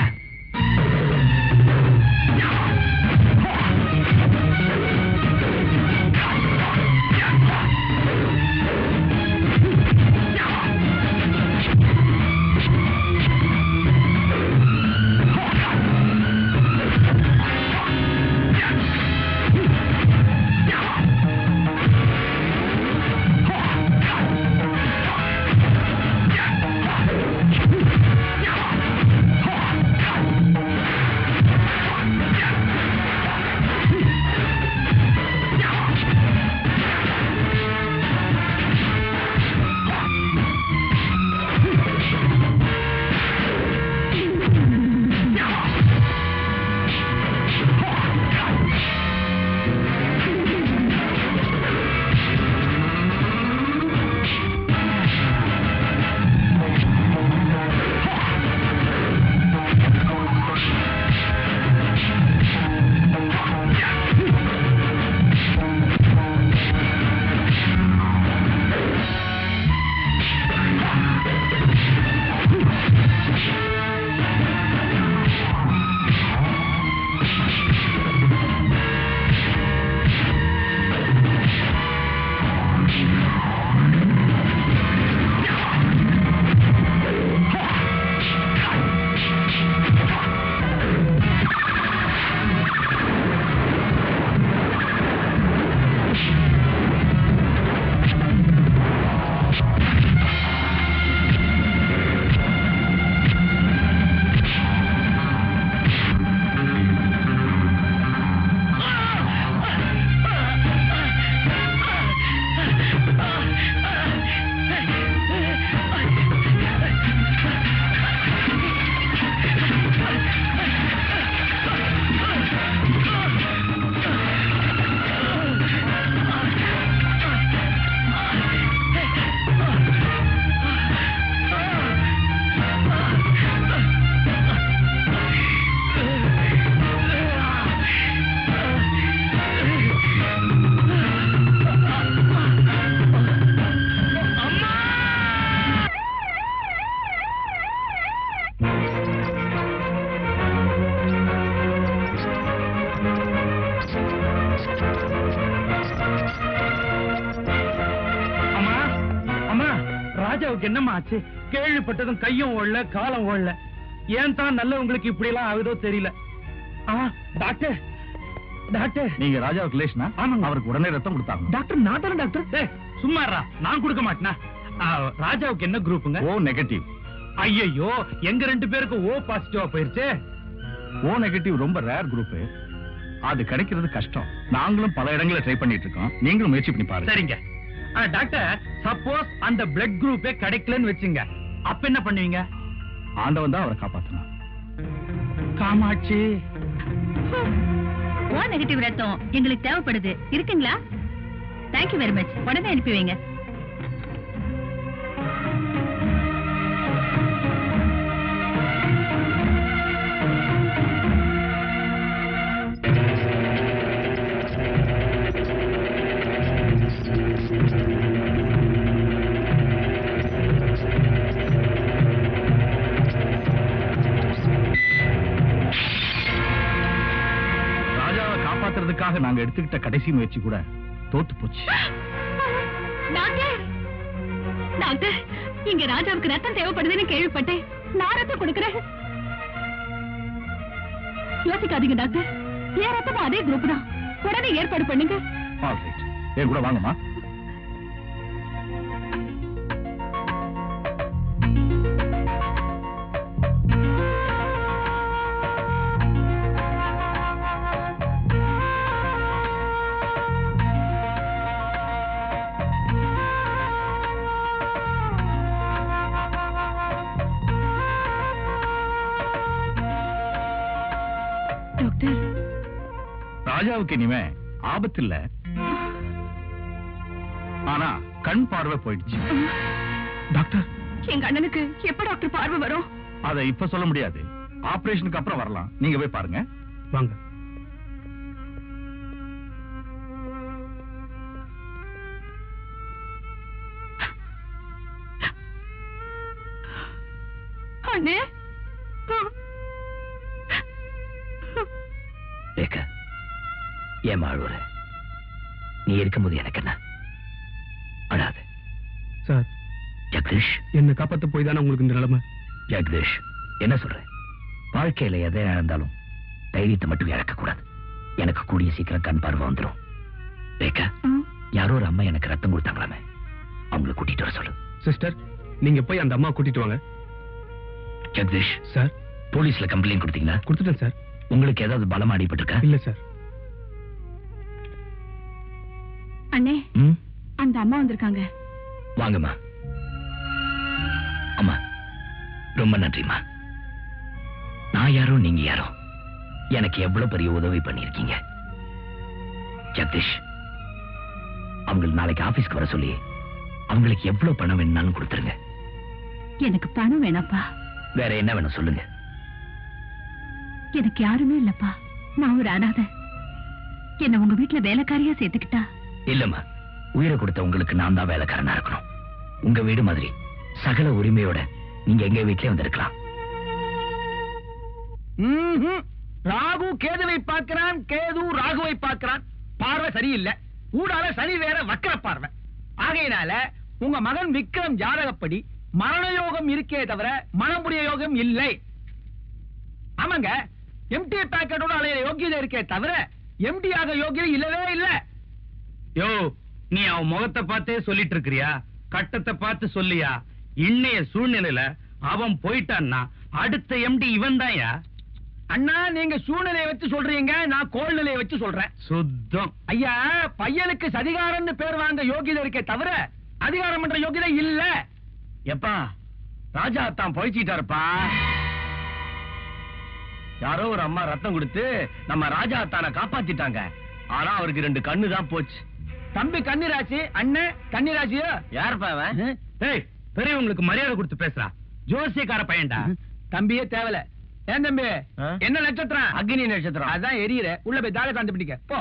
C: ராஜாவுக்கு என்னமா ஆச்சு? கேள்விப்பட்டதும் கையும் ஓடல, காலம் ஓடல. ஏன் தான் நல்லவங்களுக்கு இப்படி எல்லாம் ஆகுதோ தெரியல. டாக்டர், டாக்டர்,
B: நீங்க ராஜாவுக்கு ரிலேஷனா?
C: ஆமாங்க.
B: அவருக்கு உடனே ரத்தம் கொடுத்தாங்க.
C: டாக்டர் நான் தானே டாக்டர். சும்மாறா, நான் கொடுக்க மாட்டேனா? ராஜாவுக்கு என்ன குரூப்புங்க?
B: ஓ நெகட்டிவ்.
C: ஐயோ, எங்க 2 பேருக்கு ஓ பாசிட்டிவா போயிருச்சு.
B: ஓ நெகட்டிவ் ரொம்ப ரேர் குரூப்.
J: அது கிடைக்கிறது கஷ்டம். நாங்களும் பல இடங்களை ட்ரை பண்ணிட்டு இருக்கோம். நீங்களும் முயற்சி பண்ணி பாருங்க.
C: சரிங்க. டாக்டர், சப்போஸ் அந்த பிளட் குரூப்பே கிடைக்கலன்னு வச்சுங்க, அப்ப என்ன பண்ணுவீங்க?
J: ஆண்டவன் தான் அவரை காப்பாத்தணும்.
C: காமாட்சி,
H: ஓ நெகட்டிவ் ரத்தம் எங்களுக்கு தேவைப்படுது. இருக்குங்களா? Thank you very much. உடனே அனுப்பி வைங்க.
J: காப்பாத்துறதுக்காக நாங்க எடுத்துக்கிட்ட கடைசி முயற்சி கூட தோத்து போச்சு.
H: டாக்டர், டாக்டர், இங்க ராஜாவுக்கு ரத்தம் தேவைப்படுதுன்னு கேள்விப்பட்டேன். நான் ரத்தம் கொடுக்கிறேன். யோசிக்காதீங்க டாக்டர், என் ரத்தமும் அதே குரூப் தான். உடனே ஏற்பாடு பண்ணுங்க.
J: என் கூட வாங்கம்மா. ராஜாவுக்கு இனிமே ஆபத்து இல்ல, ஆனா கண் பார்வை போயிடுச்சு.
H: டாக்டர், எங்க அண்ணனுக்கு எப்ப டாக்டர் பார்வை வரும்?
J: அதை இப்ப சொல்ல முடியாது. ஆபரேஷனுக்கு அப்புறம் வரலாம். நீங்க போய் பாருங்க.
C: வாங்க.
H: அண்ணே,
F: ஏன் அழுவுற? நீ இருக்கும்போது எனக்கு என்ன? அழாது.
D: சார்,
F: ஜெகதீஷ்,
D: என்ன காப்பாத்த போய் தானே உங்களுக்கு இந்த நிலைமை.
F: ஜெகதீஷ், என்ன சொல்ற? வாழ்க்கையில எதை இழந்தாலும் தைரியத்தை மட்டும் இழக்க கூடாது. எனக்கு கூடிய சீக்கிரம் கண் பார்வை வந்துடும். ரேகா, யாரோ ஒரு அம்மா எனக்கு ரத்தம் கொடுத்தாங்களாமே, அவங்களை கூட்டிட்டு வர சொல்லு.
D: சிஸ்டர், நீங்க போய் அந்த அம்மா கூட்டிட்டு வாங்க.
F: ஜெகதீஷ்
D: சார்,
F: போலீஸ்ல கம்ப்ளைண்ட் கொடுத்தீங்களா?
D: கொடுத்துட்டேன் சார்.
F: உங்களுக்கு ஏதாவது பலமா அடிபட்டிருக்கா?
D: இல்ல சார்.
H: அண்ணே, அந்த அம்மா வந்திருக்காங்க.
F: வாங்கம்மா. அம்மா, ரொம்ப நன்றிம்மா. நான் யாரோ நீங்க யாரோ, எனக்கு எவ்வளவு பெரிய உதவி பண்ணிருக்கீங்க. ஜெகதீஷ், அவங்களுக்கு நாளைக்கு ஆபீஸ்க்கு வர சொல்லி அவங்களுக்கு எவ்வளவு பணம் வேணும்னாலும் கொடுத்துருங்க.
H: எனக்கு பணம் வேணாப்பா.
F: வேற என்ன வேணும் சொல்லுங்க.
H: எனக்கு யாருமே இல்லப்பா. நான் ஒரு அனாதை. என்ன உங்க வீட்டுல வேலைக்காரியா சேர்த்துக்கிட்டா?
F: இல்லம்மா, உயிரை கொடுத்த உங்களுக்கு நான் தான் வேலைக்காரனா இருக்கணும். உங்க வீடு மாதிரி சகல உரிமையோட நீங்க எங்க வீட்லயே வந்திருக்கலாம்.
B: ராகு கேதுவை பார்க்கிறான், கேது ராகுவை பார்க்கிறான். பார்வை சரியில்லை. ஊடால சனி வேற வக்கர பார்வை. ஆகையினால உங்க மகன் விக்ரம் ஜாதகப்படி மரண யோகம் இருக்கே தவிர மனமுடிய யோகம் இல்லை. ஆமாங்க, எம்டி பேக்கெட்டோட அலைய யோகியதை இருக்கே தவிர எம்டி ஆக யோகியம் இல்லவே இல்ல.
C: யோ, நீ அவன் முகத்தை பார்த்தே சொல்லிட்டு இருக்கிறியா? கட்டத்தை பார்த்து சொல்லியா? இன்னைய சூழ்நிலையில அவன் போயிட்டான்னா அடுத்த எம்டி இவன் தான்யா.
B: அண்ணா, நீங்க சூழ்நிலையை வச்சு சொல்றீங்க, நான் கோல்நிலையை வச்சு சொல்றேன்.
C: சுத்தம்.
B: ஐயா, பையனுக்கு சதிகாரம்னு பேர் வாங்க யோகியதை இருக்கே தவிர அதிகாரம் பண்ற யோகியதை இல்ல.
E: எப்பா, ராஜா தான் பொழைச்சிட்டாருப்பா. யாரோ ஒரு அம்மா ரத்தம் கொடுத்து நம்ம ராஜா அத்தான காப்பாத்திட்டாங்க. ஆனா அவருக்கு 2 கண்ணு தான் போச்சு.
B: தம்பி கன்னிராசி, அண்ணன் கன்னிராசியோ?
E: யாருப்பா அவன்?
C: ஏய், பெரியவங்களுக்கு மரியாதை கொடுத்து பேசுறா. ஜோசியக்கார பையன்டா.
B: தம்பியே தேவல. ஏன் தம்பி, என்ன நட்சத்திரம்?
E: அக்னி நட்சத்திரம்.
B: அதான் எரியற. உள்ள போய் தாக சாந்தி பிடிக்க போ.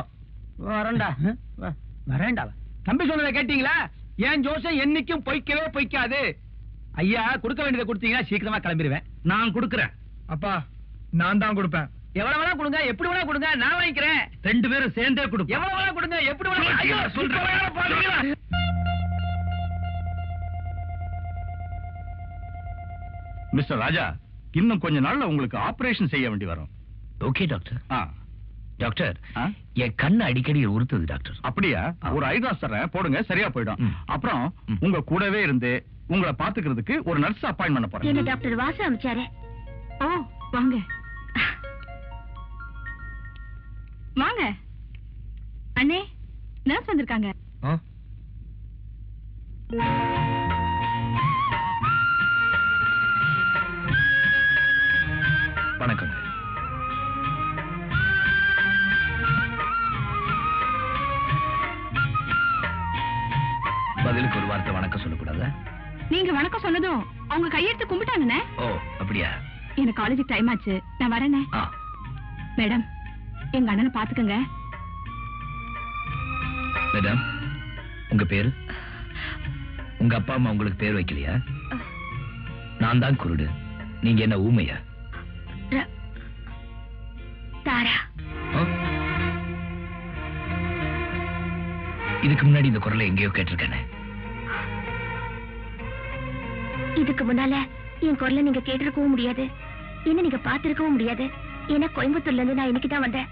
E: வரண்டா.
B: வரேன்டா. தம்பி சொன்னதை கேட்டீங்களா? ஏன் ஜோசியம் என்னைக்கும் பொய்க்கவே பொய்க்காது. ஐயா, கொடுக்க வேண்டியதை கொடுத்தீங்கன்னா சீக்கிரமா கிளம்பிடுவேன்.
C: நான் கொடுக்கிறேன்.
D: அப்பா, நான் தான் கொடுப்பேன்.
B: எவ்வளவு வேணா கொடுங்க, எப்படி வேணா கொடுங்க, நான் வாங்கிக்கிறேன்.
C: 2 பேரும் சேர்ந்தே கொடுப்போம்.
B: எவ்வளவு வேணா கொடுங்க, எப்படி வேணா. ஐயோ, சொல்றேன்.
J: மிஸ்டர் ராஜா, இன்னும் கொஞ்ச நாள்ல உங்களுக்கு ஆபரேஷன் செய்ய வேண்டி வரும்.
F: Okay doctor. டாக்டர்,
J: ஆ?
F: என் கண்ணு அடிக்கடி உறுத்துது டாக்டர்.
J: அப்படியா? ஒரு ஐ டிராப்ஸ் தரேன், போடுங்க, சரியா போயிடும்.
F: ம்.
J: அப்புறம் உங்க கூடவே இருந்து உங்களை பாத்துக்கிறதுக்கு ஒரு நர்ஸ் அப்பாயின்ட் பண்ண போறேன்.
A: என்ன டாக்டர் வாசு அனுப்பிச்சாரு.
H: ஓ, வாங்க. வாங்க அண்ணே, நர்ஸ் வந்திருக்காங்க.
F: வணக்கம். பதிலுக்கு ஒரு வார்த்தை வணக்கம் சொல்லக்கூடாதா?
H: நீங்க வணக்கம் சொன்னதும் அவங்க கையெடுத்து கும்பிட்டாங்கண்ணே.
F: ஓ அப்படியா?
H: எனக்கு காலேஜுக்கு டைம் ஆச்சு, நான் வரேனே. மேடம், எங்க அண்ணனை பாத்துக்கங்க.
F: மேடம், உங்க பேரு? உங்க அப்பா அம்மா உங்களுக்கு பேர் வைக்கலையா? நான் தான் குருடு, நீங்க என்ன ஊமையா?
A: தாரா.
F: இதுக்கு முன்னாடி இந்த குரலை எங்கேயோ கேட்டிருக்கேனே.
A: இதுக்கு முன்னால என் குரலை நீங்க கேட்டிருக்கவும் முடியாது, என்ன நீங்க பாத்திருக்கவும் முடியாது. ஏன்னா கோயம்புத்தூர்ல இருந்து நான் இன்னைக்கு தான் வந்தேன்.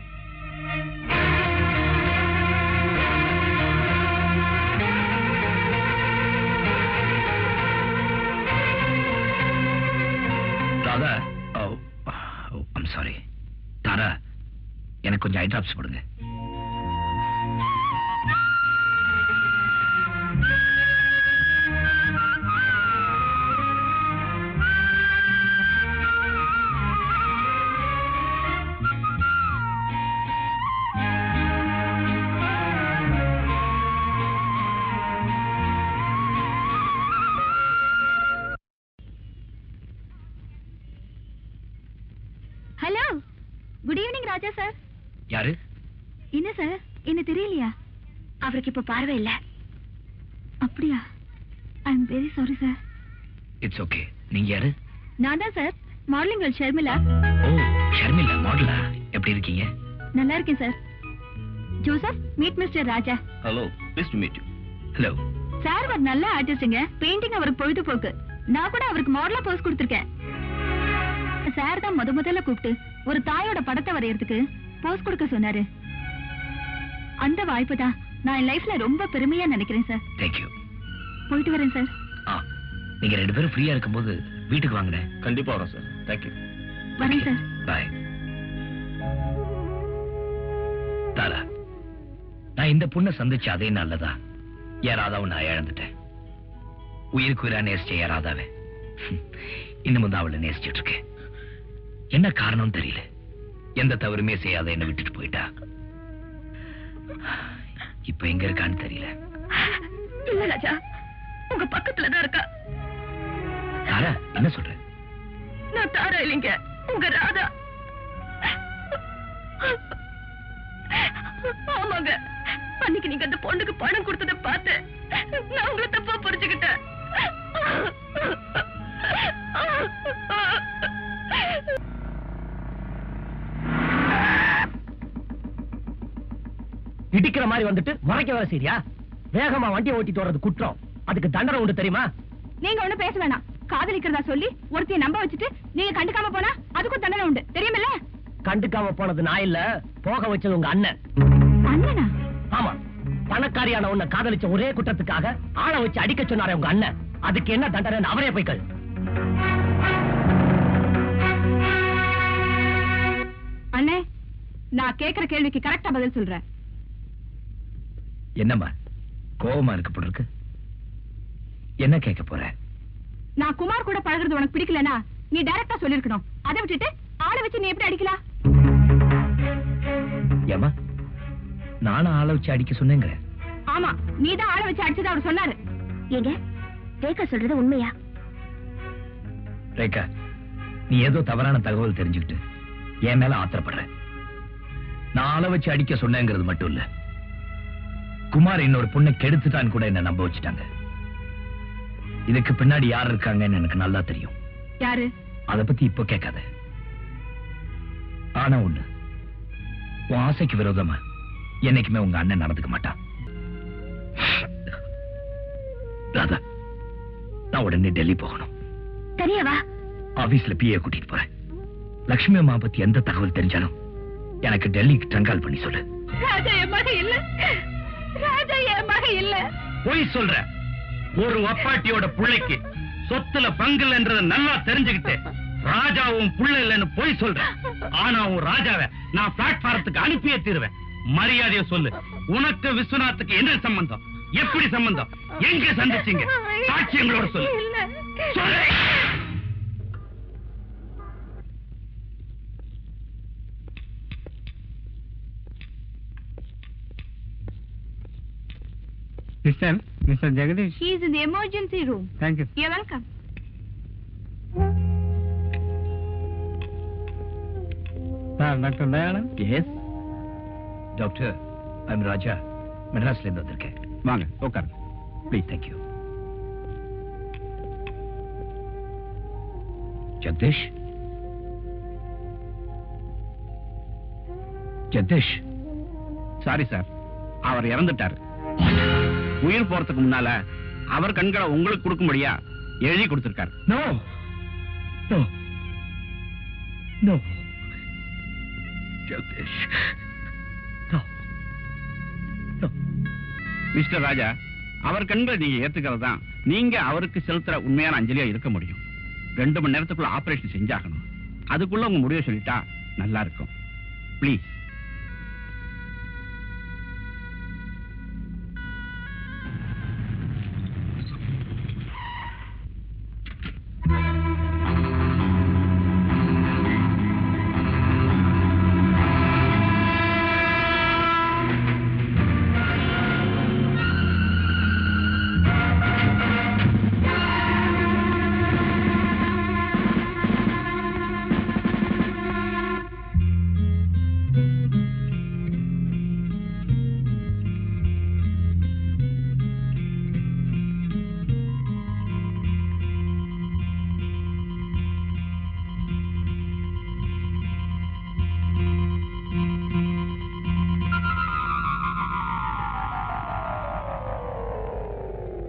F: Radha, I'm sorry. தாரா, எனக்கு கொஞ்சம் ஐ டிராப்ஸ் போடுங்க.
A: ஹலோ, குட் ஈவினிங் ராஜா சார்.
F: யாரு?
A: என்ன சார், என்ன தெரியலையா? அவருக்கு இப்ப பார்வை இல்ல. அப்படியா? I am very sorry sir.
F: It's okay. நீங்க யாரு?
A: நான் தான் sir, modelling girl Sharmila.
F: Oh, Sharmila மாடலா? எப்படி இருக்கீங்க?
A: நல்லா இருக்கேன் sir. Joseph, meet mister Raja.
J: Hello, please to meet you.
F: Hello.
A: Sir ஒரு நல்ல ஆர்டிஸ்ட்ங்க, பெயிண்டிங் அவருக்கு பொழுதுபோக்கு. நான் கூட அவருக்கு மாடலா போஸ் கொடுத்திருக்கேன். சார் தான் முதல்ல கூப்பிட்டு ஒரு தாயோட படத்தை வரையறதுக்கு போஸ் கொடுக்க சொன்னாரு. அந்த வாய்ப்பு தான் நான் என் லைஃப்ல ரொம்ப பெருமையா நினைக்கிறேன் சார்.
F: Thank you.
A: போயிட்டு வரேன் சார்.
F: நீங்க ரெண்டு பேரும் ஃப்ரீயா இருக்கும்போது வீட்டுக்கு வாங்க.
J: கண்டிப்பா வரோம் சார். Thank you.
A: வரேன் சார்.
F: பாய். தாரா, நான் இந்த பொண்ணை சந்திச்ச அதே நல்லதா யாராவது நான் இழந்துட்டேன். உயிருக்கு உயிரா நேசிச்ச யாராதாவே இன்னும் தான் அவளை நேசிச்சுட்டு இருக்கேன். என்ன காரணம் தெரியல, எந்த தவறுமே செய்யாத என்ன விட்டுட்டு போயிட்டா. இப்ப எங்க இருக்கான்னு தெரியல.
A: இல்ல ராஜா, உங்க பக்கத்துலதான் இருக்கா.
F: தாரா, என்ன சொல்ற?
A: நான் தாரா இல்லைங்க, உங்க ராதா. ஆமாங்க, அன்னைக்கு நீங்க அந்த பொண்ணுக்கு பணம் கொடுத்ததை பார்த்து நான் உங்களை தப்பா புரிஞ்சுக்கிட்டேன்.
G: இடிக்கிற மாதிரி வந்துட்டு மறைக்க வர சரியா? வேகமா வண்டியை ஓட்டி தோறது குற்றம், அதுக்கு தண்டனை உண்டு தெரியுமா?
H: நீங்க ஒண்ணு பேச வேணாம். காதலிக்கிறதா சொல்லி ஒருத்தைய நம்ப வச்சுட்டு நீங்க கண்டுக்காம போனா அதுக்கும் தண்டனை உண்டு தெரியுமில்ல?
G: கண்டுக்காம போனது நான் இல்ல, போக வச்சது உங்க அண்ணன்.
H: அண்ணனா?
G: ஆமா, பணக்காரியான உன்னை காதலிச்ச ஒரே குற்றத்துக்காக ஆளை வச்சு அடிக்க சொன்னாரே உங்க அண்ணன். அதுக்கு என்ன தண்டனை அவரே போய் கேளு.
H: அண்ணே, நான் கேக்குற கேள்விக்கு கரெக்டா பதில் சொல்றேன்.
F: என்னம்மா கோபமா இருக்கு போல இருக்கு? என்ன கேட்க போற?
H: நான் குமார் கூட பழகுறது உனக்கு பிடிக்கலனா நீ டைரக்டா சொல்லிருக்கணும். அதை விட்டுட்டு ஆளை வச்சு நீ எப்படி அடிக்கலாம்?
F: ஏமா, நானும் ஆளை வச்சு அடிக்க சொன்னேங்க.
H: ஆமா, நீதான் ஆளை வச்சு அடிச்சது அவர் சொன்னாரு.
A: ஏங்க, ரேகா சொல்றது உண்மையா?
F: ரேகா, நீ ஏதோ தவறான தகவல் தெரிஞ்சுக்கிட்டு என் மேல ஆத்திரப்படுற. நான் ஆளை வச்சு அடிக்க சொன்னேங்கிறது மட்டும் இல்ல, குமார் இன்னொரு பொண்ணை கெடுத்துட்டான்னு கூட என்ன நம்ப வச்சுட்டாங்க. இதுக்கு பின்னாடி யார் இருக்காங்கன்னு எனக்கு நல்லா தெரியும்.
H: யாரு?
F: அத பத்தி இப்ப கேட்காத. ஆனா ஒண்ணு, உன் ஆசைக்கு விரோதமா என்னைக்குமே உங்க அண்ணன் நடந்துக்க மாட்டான். ராதா, நான் உடனே டெல்லி போகணும்.
A: தனியாவா?
F: ஆபீஸ்ல பிஏ கூட்டிட்டு போறேன். லட்சுமி அம்மா பத்தி எந்த தகவல் தெரிஞ்சாலும் எனக்கு டெல்லிக்கு ட்ரங்கால் பண்ணி சொல்லு.
H: ராஜா என் மக இல்ல, ராஜா என் மக இல்ல.
C: போய் சொல்ற. ஒரு அப்பாட்டியோட புள்ளைக்கு சொத்துல பங்கு இல்லைன்றத நல்லா தெரிஞ்சுக்கிட்டு ராஜாவும் புள்ள இல்லைன்னு போய் சொல்ற. ஆனா உன் ராஜாவை நான் பிளாட்பாரத்துக்கு அனுப்பியே தீருவேன். மரியாதையை சொல்லு. உனக்கு விஸ்வநாத்துக்கு என்ன சம்பந்தம்? எப்படி சம்பந்தம்? எங்க சந்திச்சீங்க? சாட்சியங்களோட சொல்லு. சொல்லு.
D: Mr. Jagadish.
A: He is in the emergency room.
D: Thank you.
A: You're welcome.
D: Dr. Dayanand.
F: Yes. Doctor, I'm Raja. மெட்ராஸ்ல இருந்து வந்திருக்கேன்.
C: வாங்க உட்காருங்க.
F: Please. Thank you. Jagadish. Jagadish.
C: Sorry sir, அவர் இறந்துட்டார். உயிர் போறதுக்கு முன்னால அவர் கண்களை உங்களுக்கு கொடுக்கும்படியா எழுதி கொடுத்திருக்காரு.
F: No no no Jagadish. No no.
C: Mister Raja, அவர் கண்களை நீங்க ஏத்துக்கிறது தான் நீங்க அவருக்கு செலுத்துற உண்மையான அஞ்சலியா இருக்க முடியும். 2 மணி நேரத்துக்குள்ள ஆபரேஷன் செஞ்சாகணும். அதுக்குள்ள உங்க முடிவை சொல்லிட்டா நல்லா இருக்கும். ப்ளீஸ்.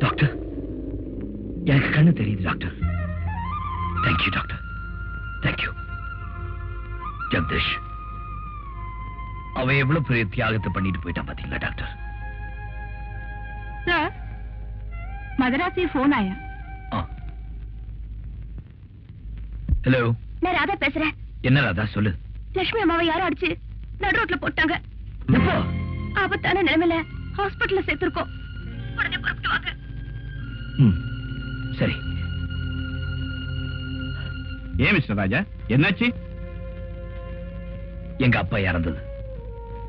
F: டாக்டர், எனக்கு கண்ணு தெரியுது doctor. Thank you doctor. Thank you. Jagadish, அவன் எவ்வளவு பெரிய தியாகத்தை பண்ணிட்டு போயிட்டான் பாத்தீங்களா டாக்டர்?
A: सर, मद्रास से फोन आया.
F: हेलो.
A: நான் ராதா பேசுறேன்.
F: என்ன ராதா, சொல்லு.
A: லட்சுமி அம்மாவை யாரும் அடிச்சு நடு ரோட்ல போட்டாங்க. ஆபத்தான நிலைமையில ஹாஸ்பிடல்ல சேர்த்திருக்கோம். உடனே புறப்பட்டு வாங்க.
F: சரி.
C: ஏன் மிஸ்டர் ராஜா, என்னாச்சு?
F: எங்க அப்பா இறந்தது,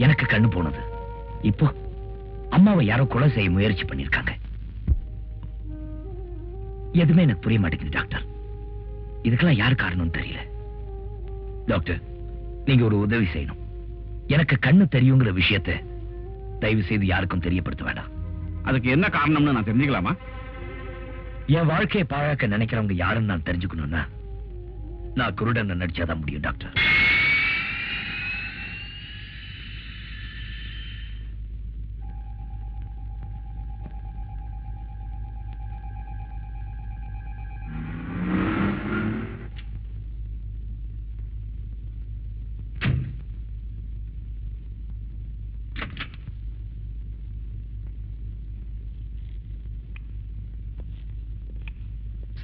F: எனக்கு கண்ணு போனது. இப்போ அம்மாவை யாரோ கொலை செய்ய முயற்சி பண்ணிருக்காங்க. எதுவுமே எனக்கு புரிய மாட்டேங்குது டாக்டர். இதுக்கெல்லாம் யார் காரணம்னு தெரியல. டாக்டர், நீங்க ஒரு உதவி செய்யணும். எனக்கு கண்ணு தெரியுங்கிற விஷயத்தை தயவு செய்து யாருக்கும் தெரியப்படுத்த வேண்டாம்.
C: அதுக்கு என்ன காரணம்னு நான் தெரிஞ்சுக்கலாமா?
F: என் வாழ்க்கையை பாழாக்க நினைக்கிறவங்க யாருன்னு நான் தெரிஞ்சுக்கணும்னா நான் குருடன் நடிச்சாதான் முடியும் டாக்டர்.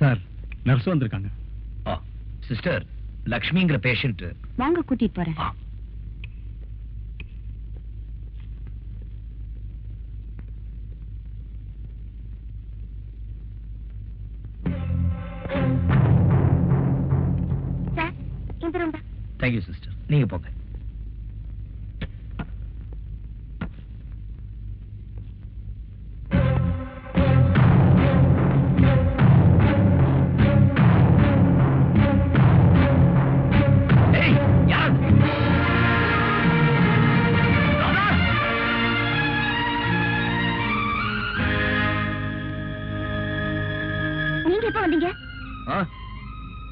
C: சார், நர்ஸ் வந்திருக்காங்க.
F: சிஸ்டர், லக்ஷ்மிங்கிற பேஷண்ட்
A: வாங்க, கூட்டிட்டு போறேன். சார், இந்த ரூம் தான்.
F: தேங்க்யூ சிஸ்டர், நீங்க போங்க.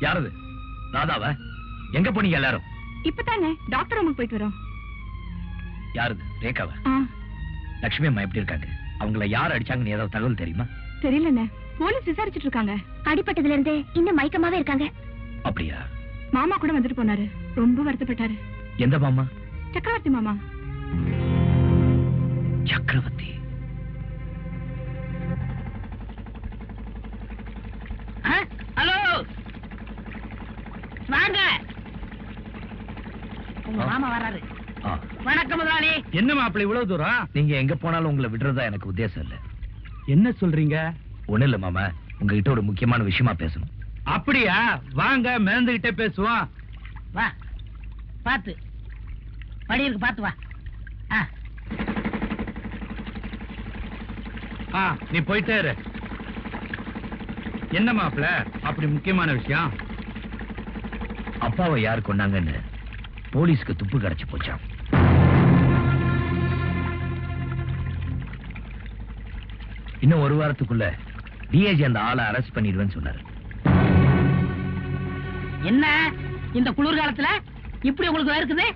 F: யாரது? ராதாவா? எங்க போனீங்க எல்லாரும்?
A: இப்பதானே டாக்டர் ரூமுக்கு போயிட்டு வரோம்.
F: யாரது? ரேகாவா? லட்சுமி அம்மா எப்படி இருக்காங்க? அவங்கள யார் அடிச்சாங்கன்னு ஏதாவது தகவல் தெரியுமா?
A: தெரியலண்ணே, போலீஸ் விசாரிச்சுட்டு இருக்காங்க. அடிபட்டதுல இருந்து இன்னும் மயக்கமாவே இருக்காங்க.
F: அப்படியா?
A: மாமா கூட வந்துட்டு போனாரு, ரொம்ப வருத்தப்பட்டாரு.
F: எந்த மாமா?
A: சக்கரவர்த்தி மாமா.
F: சக்கரவர்த்தி?
G: ஹலோ, வாங்க. உங்க மாமா வர்றாரு.
F: ஆ.
G: வணக்கம் முதலாளி.
C: என்ன மாப்பிள்ளை இவ்வளவு தூரம்?
F: நீங்க எங்க போனாலும் உங்களை விடுறதா எனக்கு உத்தேசம் இல்ல.
C: என்ன சொல்றீங்க?
F: ஒண்ணு இல்ல மாமா, உங்ககிட்ட ஒரு முக்கியமான விஷயமா பேசணும்.
C: அப்படியா? வாங்க மேந்துகிட்டே பேசுவோம்.
G: வா, பாத்து படி இருக்கு, பாத்து வா.
C: நீ போயிட்டே இரு. என்ன மாப்பிள்ள அப்படி முக்கியமான விஷயம்?
F: அப்பாவை யார் கொண்டாங்கன்னு போலீஸ்க்கு துப்பு கிடைச்சு போச்சாம். இன்னும் ஒரு வாரத்துக்குள்ள டிஐஜி அந்த ஆளை அரெஸ்ட் பண்ணிடுவேன்னு சொன்னாரு.
G: என்ன இந்த குளிர்காலத்துல இப்படி உங்களுக்கு இருக்குது?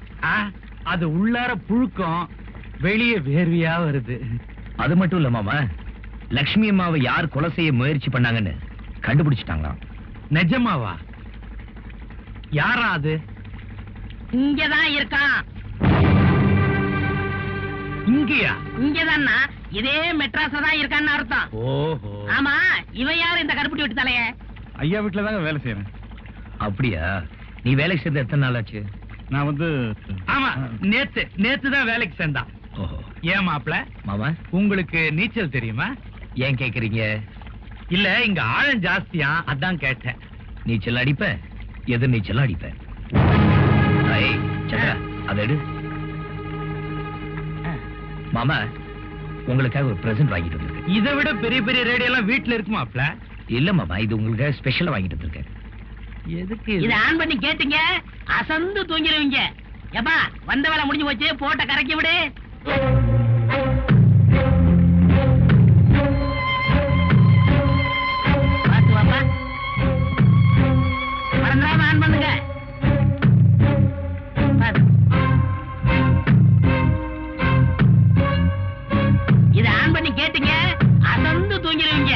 C: அது உள்ளார புழுக்கம், வெளியே வேர்வையா வருது.
F: அது மட்டும் இல்ல மாமா, லட்சுமி அம்மாவை யார் கொலை செய்ய முயற்சி பண்ணாங்கன்னு கண்டுபிடிச்சிட்டாங்களாம்.
C: நிஜமாவா? யாரா அது?
G: இங்கதான் இருக்கான்.
C: இங்கயா?
G: இங்கதான்னா இதே மெட்ராஸ்ல தான் இருக்கான்னு அர்த்தம்.
C: ஓஹோ.
G: ஆமா, இவன் யாரு இந்த கருப்பட்டி விட்டு தலைய?
J: ஐயா வீட்டுல தாங்க வேலை செய்யறேன்.
F: அப்படியா? நீ வேலைக்கு சேர்ந்து எத்தனை நாள் ஆச்சு?
J: நான் வந்து
C: ஆமா, நேத்து தான் வேலைக்கு சேர்ந்தான்.
F: ஓஹோ.
C: ஏன் மாப்பிள்ள,
F: மாமா
C: உங்களுக்கு நீச்சல் தெரியுமா?
F: ஏன் கேக்குறீங்க?
C: இல்ல, இங்க ஆழம் ஜாஸ்தியா, அதான் கேட்டேன்.
F: நீச்சல் அடிப்பேன், எதிர் நீச்சல் அடிப்பேன். ஐய், சந்திரா, அதை எடு. மாமா, உங்களுக்காக ஒரு பிரசன்ட் வாங்கிட்டு வந்திருக்கேன்.
C: இதை விட பெரிய பெரிய ரேடியோ எல்லாம் வீட்டுல இருக்கு மாப்பிள்ள.
F: இல்ல மாமா, இது உங்களுக்காக ஸ்பெஷலா வாங்கிட்டு வந்திருக்கேன்.
C: எதுக்கு
G: இத ஆன் பண்ணி கேட்டீங்க, அசந்து தூங்கிடுவீங்க. எப்பா, வந்த வேலை முடிஞ்சு போச்சு, போட்ட கரைக்கி விடு. பாத்து வாப்பா, மறந்துடாம ஆன் பண்ணுங்க. பாத்து. இத ஆன் பண்ணி கேட்டீங்க, அசந்து தூங்கிடுவீங்க.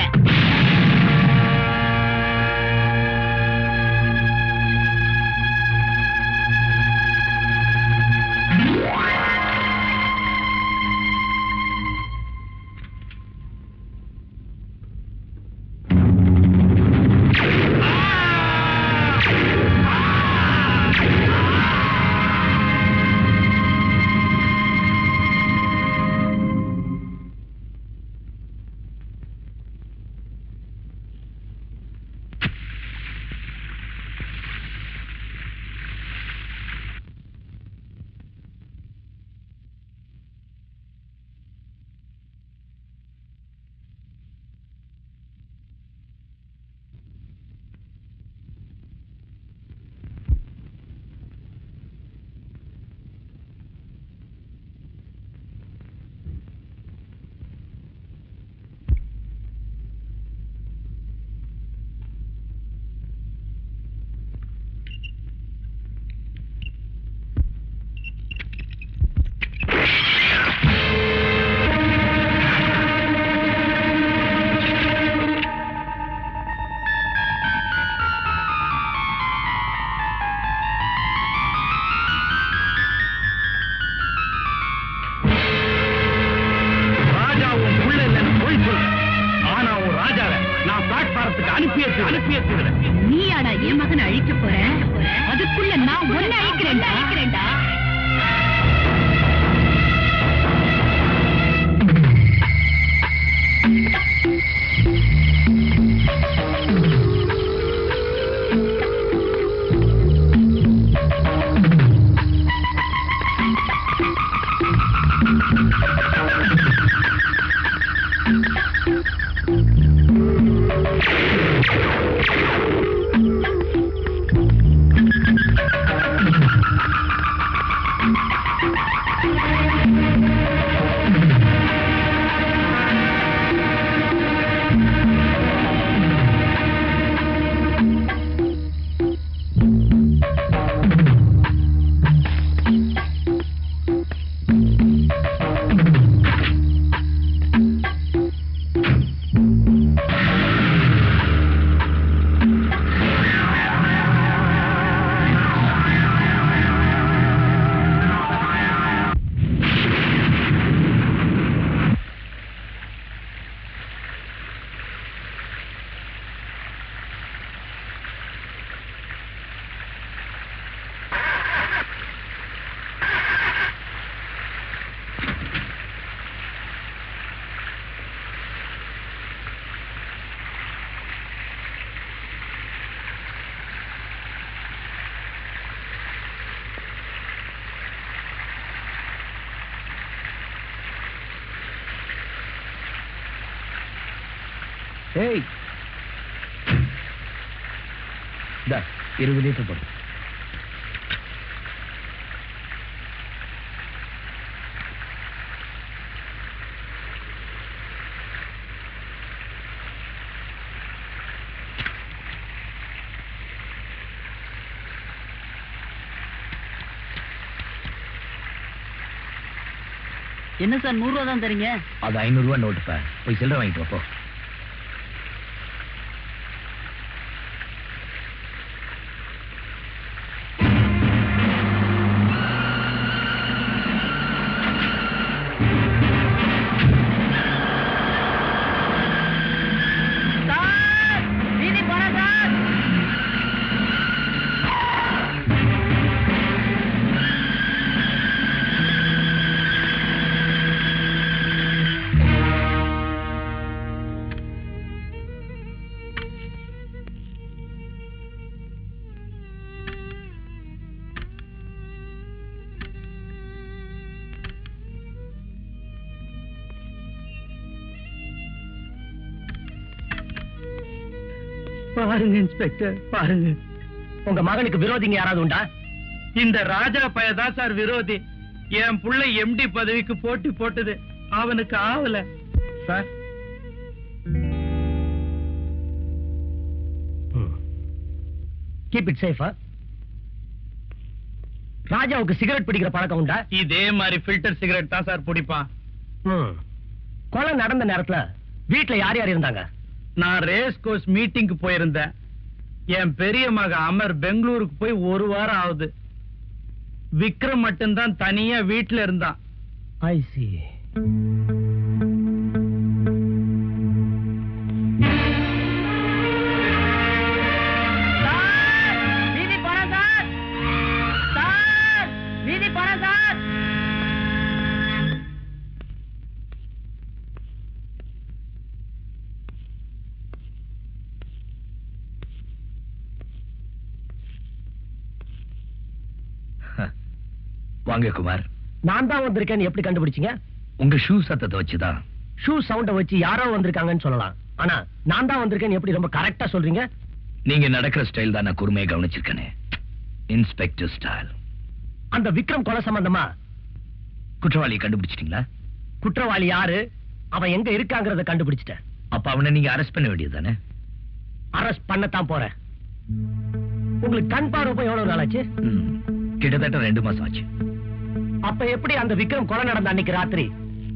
A: நீயாடா என் மகனை அழிக்க போற? அதுக்குள்ள நான் ஒன்னு அழிக்கிறேன்டா.
F: ஏய் 20 லிட்டர் போடு.
G: என்ன சார் 100 ரூபா தான் தரீங்க?
F: அது 500 ரூபா நோட்டுப்பா. போய் சில்லறை வாங்கிட்டு வா போ.
C: பாருங்க இன்ஸ்பெக்டர், பாருங்க.
F: உங்க மகனுக்கு விரோதிங்க யாராவது உண்டா?
C: இந்த ராஜா பையதான் சார் விரோதி. என் புள்ளை எம்டி பதவிக்கு போட்டி போட்டது அவனுக்கு ஆவல
F: சார். கீப் இட் சேஃபா. ராஜாவுக்கு சிகரெட் பிடிக்கிற பழக்கம் உண்டா?
C: இதே மாதிரி ஃபில்டர் சிகரெட் தான் சார் பிடிப்பான்.
F: கொலை நடந்த நேரத்துல வீட்டுல யார் யார் இருந்தாங்க?
C: நான் ரேஸ் கோர்ஸ் மீட்டிங்க்கு போயிருந்தேன். என் பெரிய மக அமர் பெங்களூருக்கு போய் 1 வாரம் ஆகுது. விக்ரம் மட்டும்தான் தனியா வீட்டுல இருந்தான்.
F: I see. வாங்க குமார். நான் தான் வந்திருக்கேன். எப்படி கண்டுபிடிச்சீங்க? உங்க ஷூ சத்தத்தை வச்சுதான். ஷூ சவுண்ட வச்சு யாரோ வந்திருக்காங்கன்னு சொல்லலாம். ஆனா நான் தான் வந்திருக்கேன் எப்படி ரொம்ப கரெக்டா சொல்றீங்க? நீங்க நடக்கிற ஸ்டைல் தான் நான் கூர்மையை கவனிச்சிருக்கேன். Inspector style. அந்த விக்ரம் கொலை சம்பந்தமா குற்றவாளியை கண்டுபிடிச்சிட்டீங்களா? குற்றவாளி யாரு, அவன் எங்க இருக்காங்கறத கண்டுபிடிச்சிட்டேன். அப்ப அவனை நீங்க அரெஸ்ட் பண்ண வேண்டியதுதானே? அரெஸ்ட் பண்ணத்தான் போறேன். உங்களுக்கு கண் பார்வை எவ்வளவு நாள் ஆச்சு? கிட்டத்தட்ட 2 மாசம் ஆச்சு. அப்ப எப்படி அந்த விக்ரம் கொலை நடந்த அன்னைக்கு ராத்திரி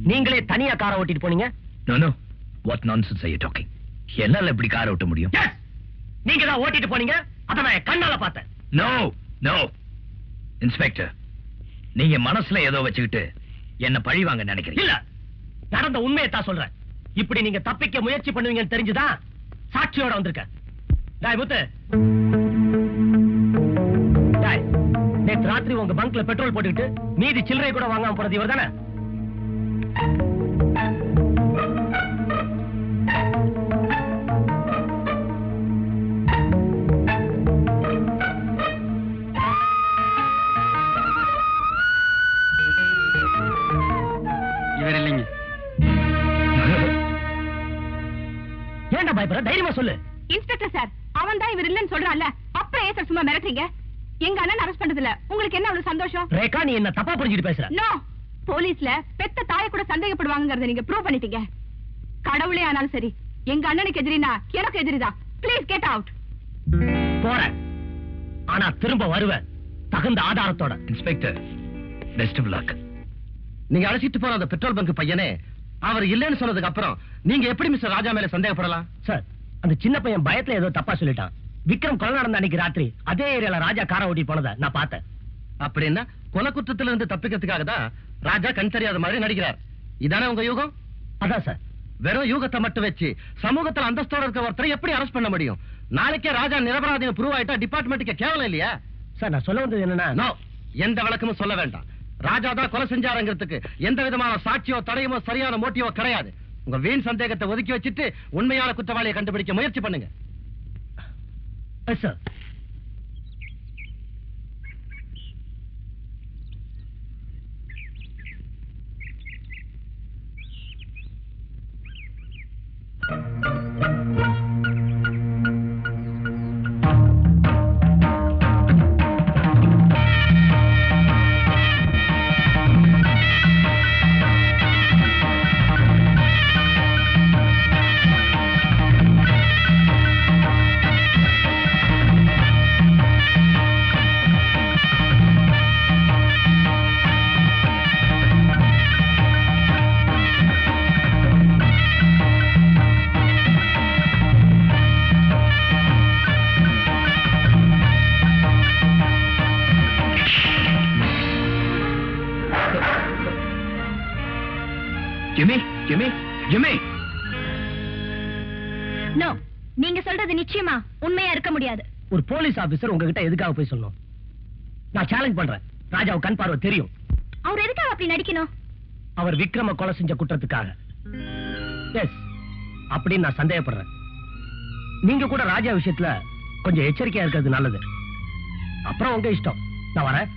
F: நீங்களே தனியா காரை ஓட்டிட்டு போனீங்க? No no, what nonsense are you talking? என்னால எப்படி காரை ஓட்ட முடியும்? நீங்க தான் ஓட்டிட்டு போனீங்க, அத நான் கண்ணால பார்த்தேன். நோ நோ இன்ஸ்பெக்டர், நீங்க மனசுல ஏதோ வச்சுக்கிட்டு என்ன பழி வாங்க நினைக்கிறீங்க. இல்ல, நடந்த உண்மையை தான் சொல்றேன். இப்படி நீங்க தப்பிக்க முயற்சி பண்ணுவீங்கன்னு தெரிஞ்சுதான் சாட்சியோட வந்திருக்கேன். டேய் முத்து, டேய், நேத்து ராத்திரி உங்க பங்க்ல பெட்ரோல் போட்டுக்கிட்டு மீதி சில்லறை கூட வாங்காம போறது இவர் தானே?
C: இவர் இல்லைங்க.
F: ஏன்டா பயப்படுற? தைரியமா சொல்லு.
H: இன்ஸ்பெக்டர் சார், அவன் தான் இவர் இல்லன்னு சொல்றான்ல, அப்புறம் ஏன் சார் சும்மா மிரட்டுறீங்க? எங்க அண்ணன் அரெஸ்ட் பண்ணதுல உங்களுக்கு என்ன அவ்வளவு சந்தோஷம்?
F: ரேகா, நீ என்ன தப்பா புரிஞ்சுட்டு பேசுற.
H: நோ, போலீஸ்ல பெத்த தாயை கூட சந்தேகப்படுவாங்கறத நீங்க ப்ரூவ் பண்ணிட்டீங்க. கடவுளே ஆனாலும் சரி, எங்க அண்ணனுக்கு எதிரினா எனக்கு எதிரிதான். Please get out.
F: போறேன், ஆனா திரும்ப வருவேன் தகுந்த ஆதாரத்தோட. Inspector, best of luck.
B: நீங்க அழைச்சிட்டு போற அந்த பெட்ரோல் பங்க் பையனே அவர் இல்லைன்னு சொன்னதுக்கு அப்புறம் நீங்க எப்படி மிஸ்டர் ராஜா மேல சந்தேகப்படலாம்?
F: சார், அந்த சின்ன பையன் பயத்துல ஏதோ தப்பா சொல்லிட்டான். விக்ரம் கொலை நடந்த அன்னைக்கு ராத்திரி அதே ஏரியால ராஜா காரை ஓட்டி போனதை நான் பார்த்தேன்.
B: அப்படின்னா கொலை குற்றத்துல இருந்து தப்பிக்கிறதுக்காக தான் ராஜா கண் தெரியாத மாதிரி நடிக்கிறார். இதானே உங்க யூகம்?
F: அதான் சார்.
B: வெறும் யூகத்தை மட்டும் வச்சு சமூகத்துல அந்தஸ்தோட இருக்க ஒருத்தரை எப்படி அரெஸ்ட் பண்ண முடியும்? நாளைக்கே ராஜா நிரபராதின்னு ப்ரூவ் ஆயிட்டா டிபார்ட்மெண்ட்டுக்கு கேவலம் இல்லையா?
F: சார், நான் சொல்ல வந்தது என்னன்னா,
B: நோ, எந்த விளக்கமும் சொல்ல வேண்டாம். ராஜா தான் கொலை செஞ்சாருங்கிறதுக்கு எந்த விதமான சாட்சியோ தடையுமோ சரியான மோட்டிவோ கிடையாது. உங்க வீண் சந்தேகத்தை ஒதுக்கி வச்சுட்டு உண்மையான குற்றவாளியை கண்டுபிடிக்க முயற்சி பண்ணுங்க.
F: Sir, Jimmy Jimmy Jimmy
A: no, நீங்க சொல்றது நிச்சயமா உண்மையா இருக்க முடியாது.
G: ஒரு போலீஸ் ஆபீசர் உங்ககிட்ட எதுக்காக போய் சொல்லணும்? நான் சேலஞ்ச் பண்றேன். ராஜாவுக்கு கண் பார்வை தெரியும்.
A: அவர் எதுக்காக அப்படி நடிக்கணும்?
G: அவர் விக்ரம கொலை செஞ்ச குற்றத்துக்காக. எஸ், அப்படின்னு நான் சந்தேகப்படுறேன். நீங்க கூட ராஜா விஷயத்துல கொஞ்சம் எச்சரிக்கையா இருக்கிறது நல்லது. அப்புறம் உங்க இஷ்டம். நான் வரேன்.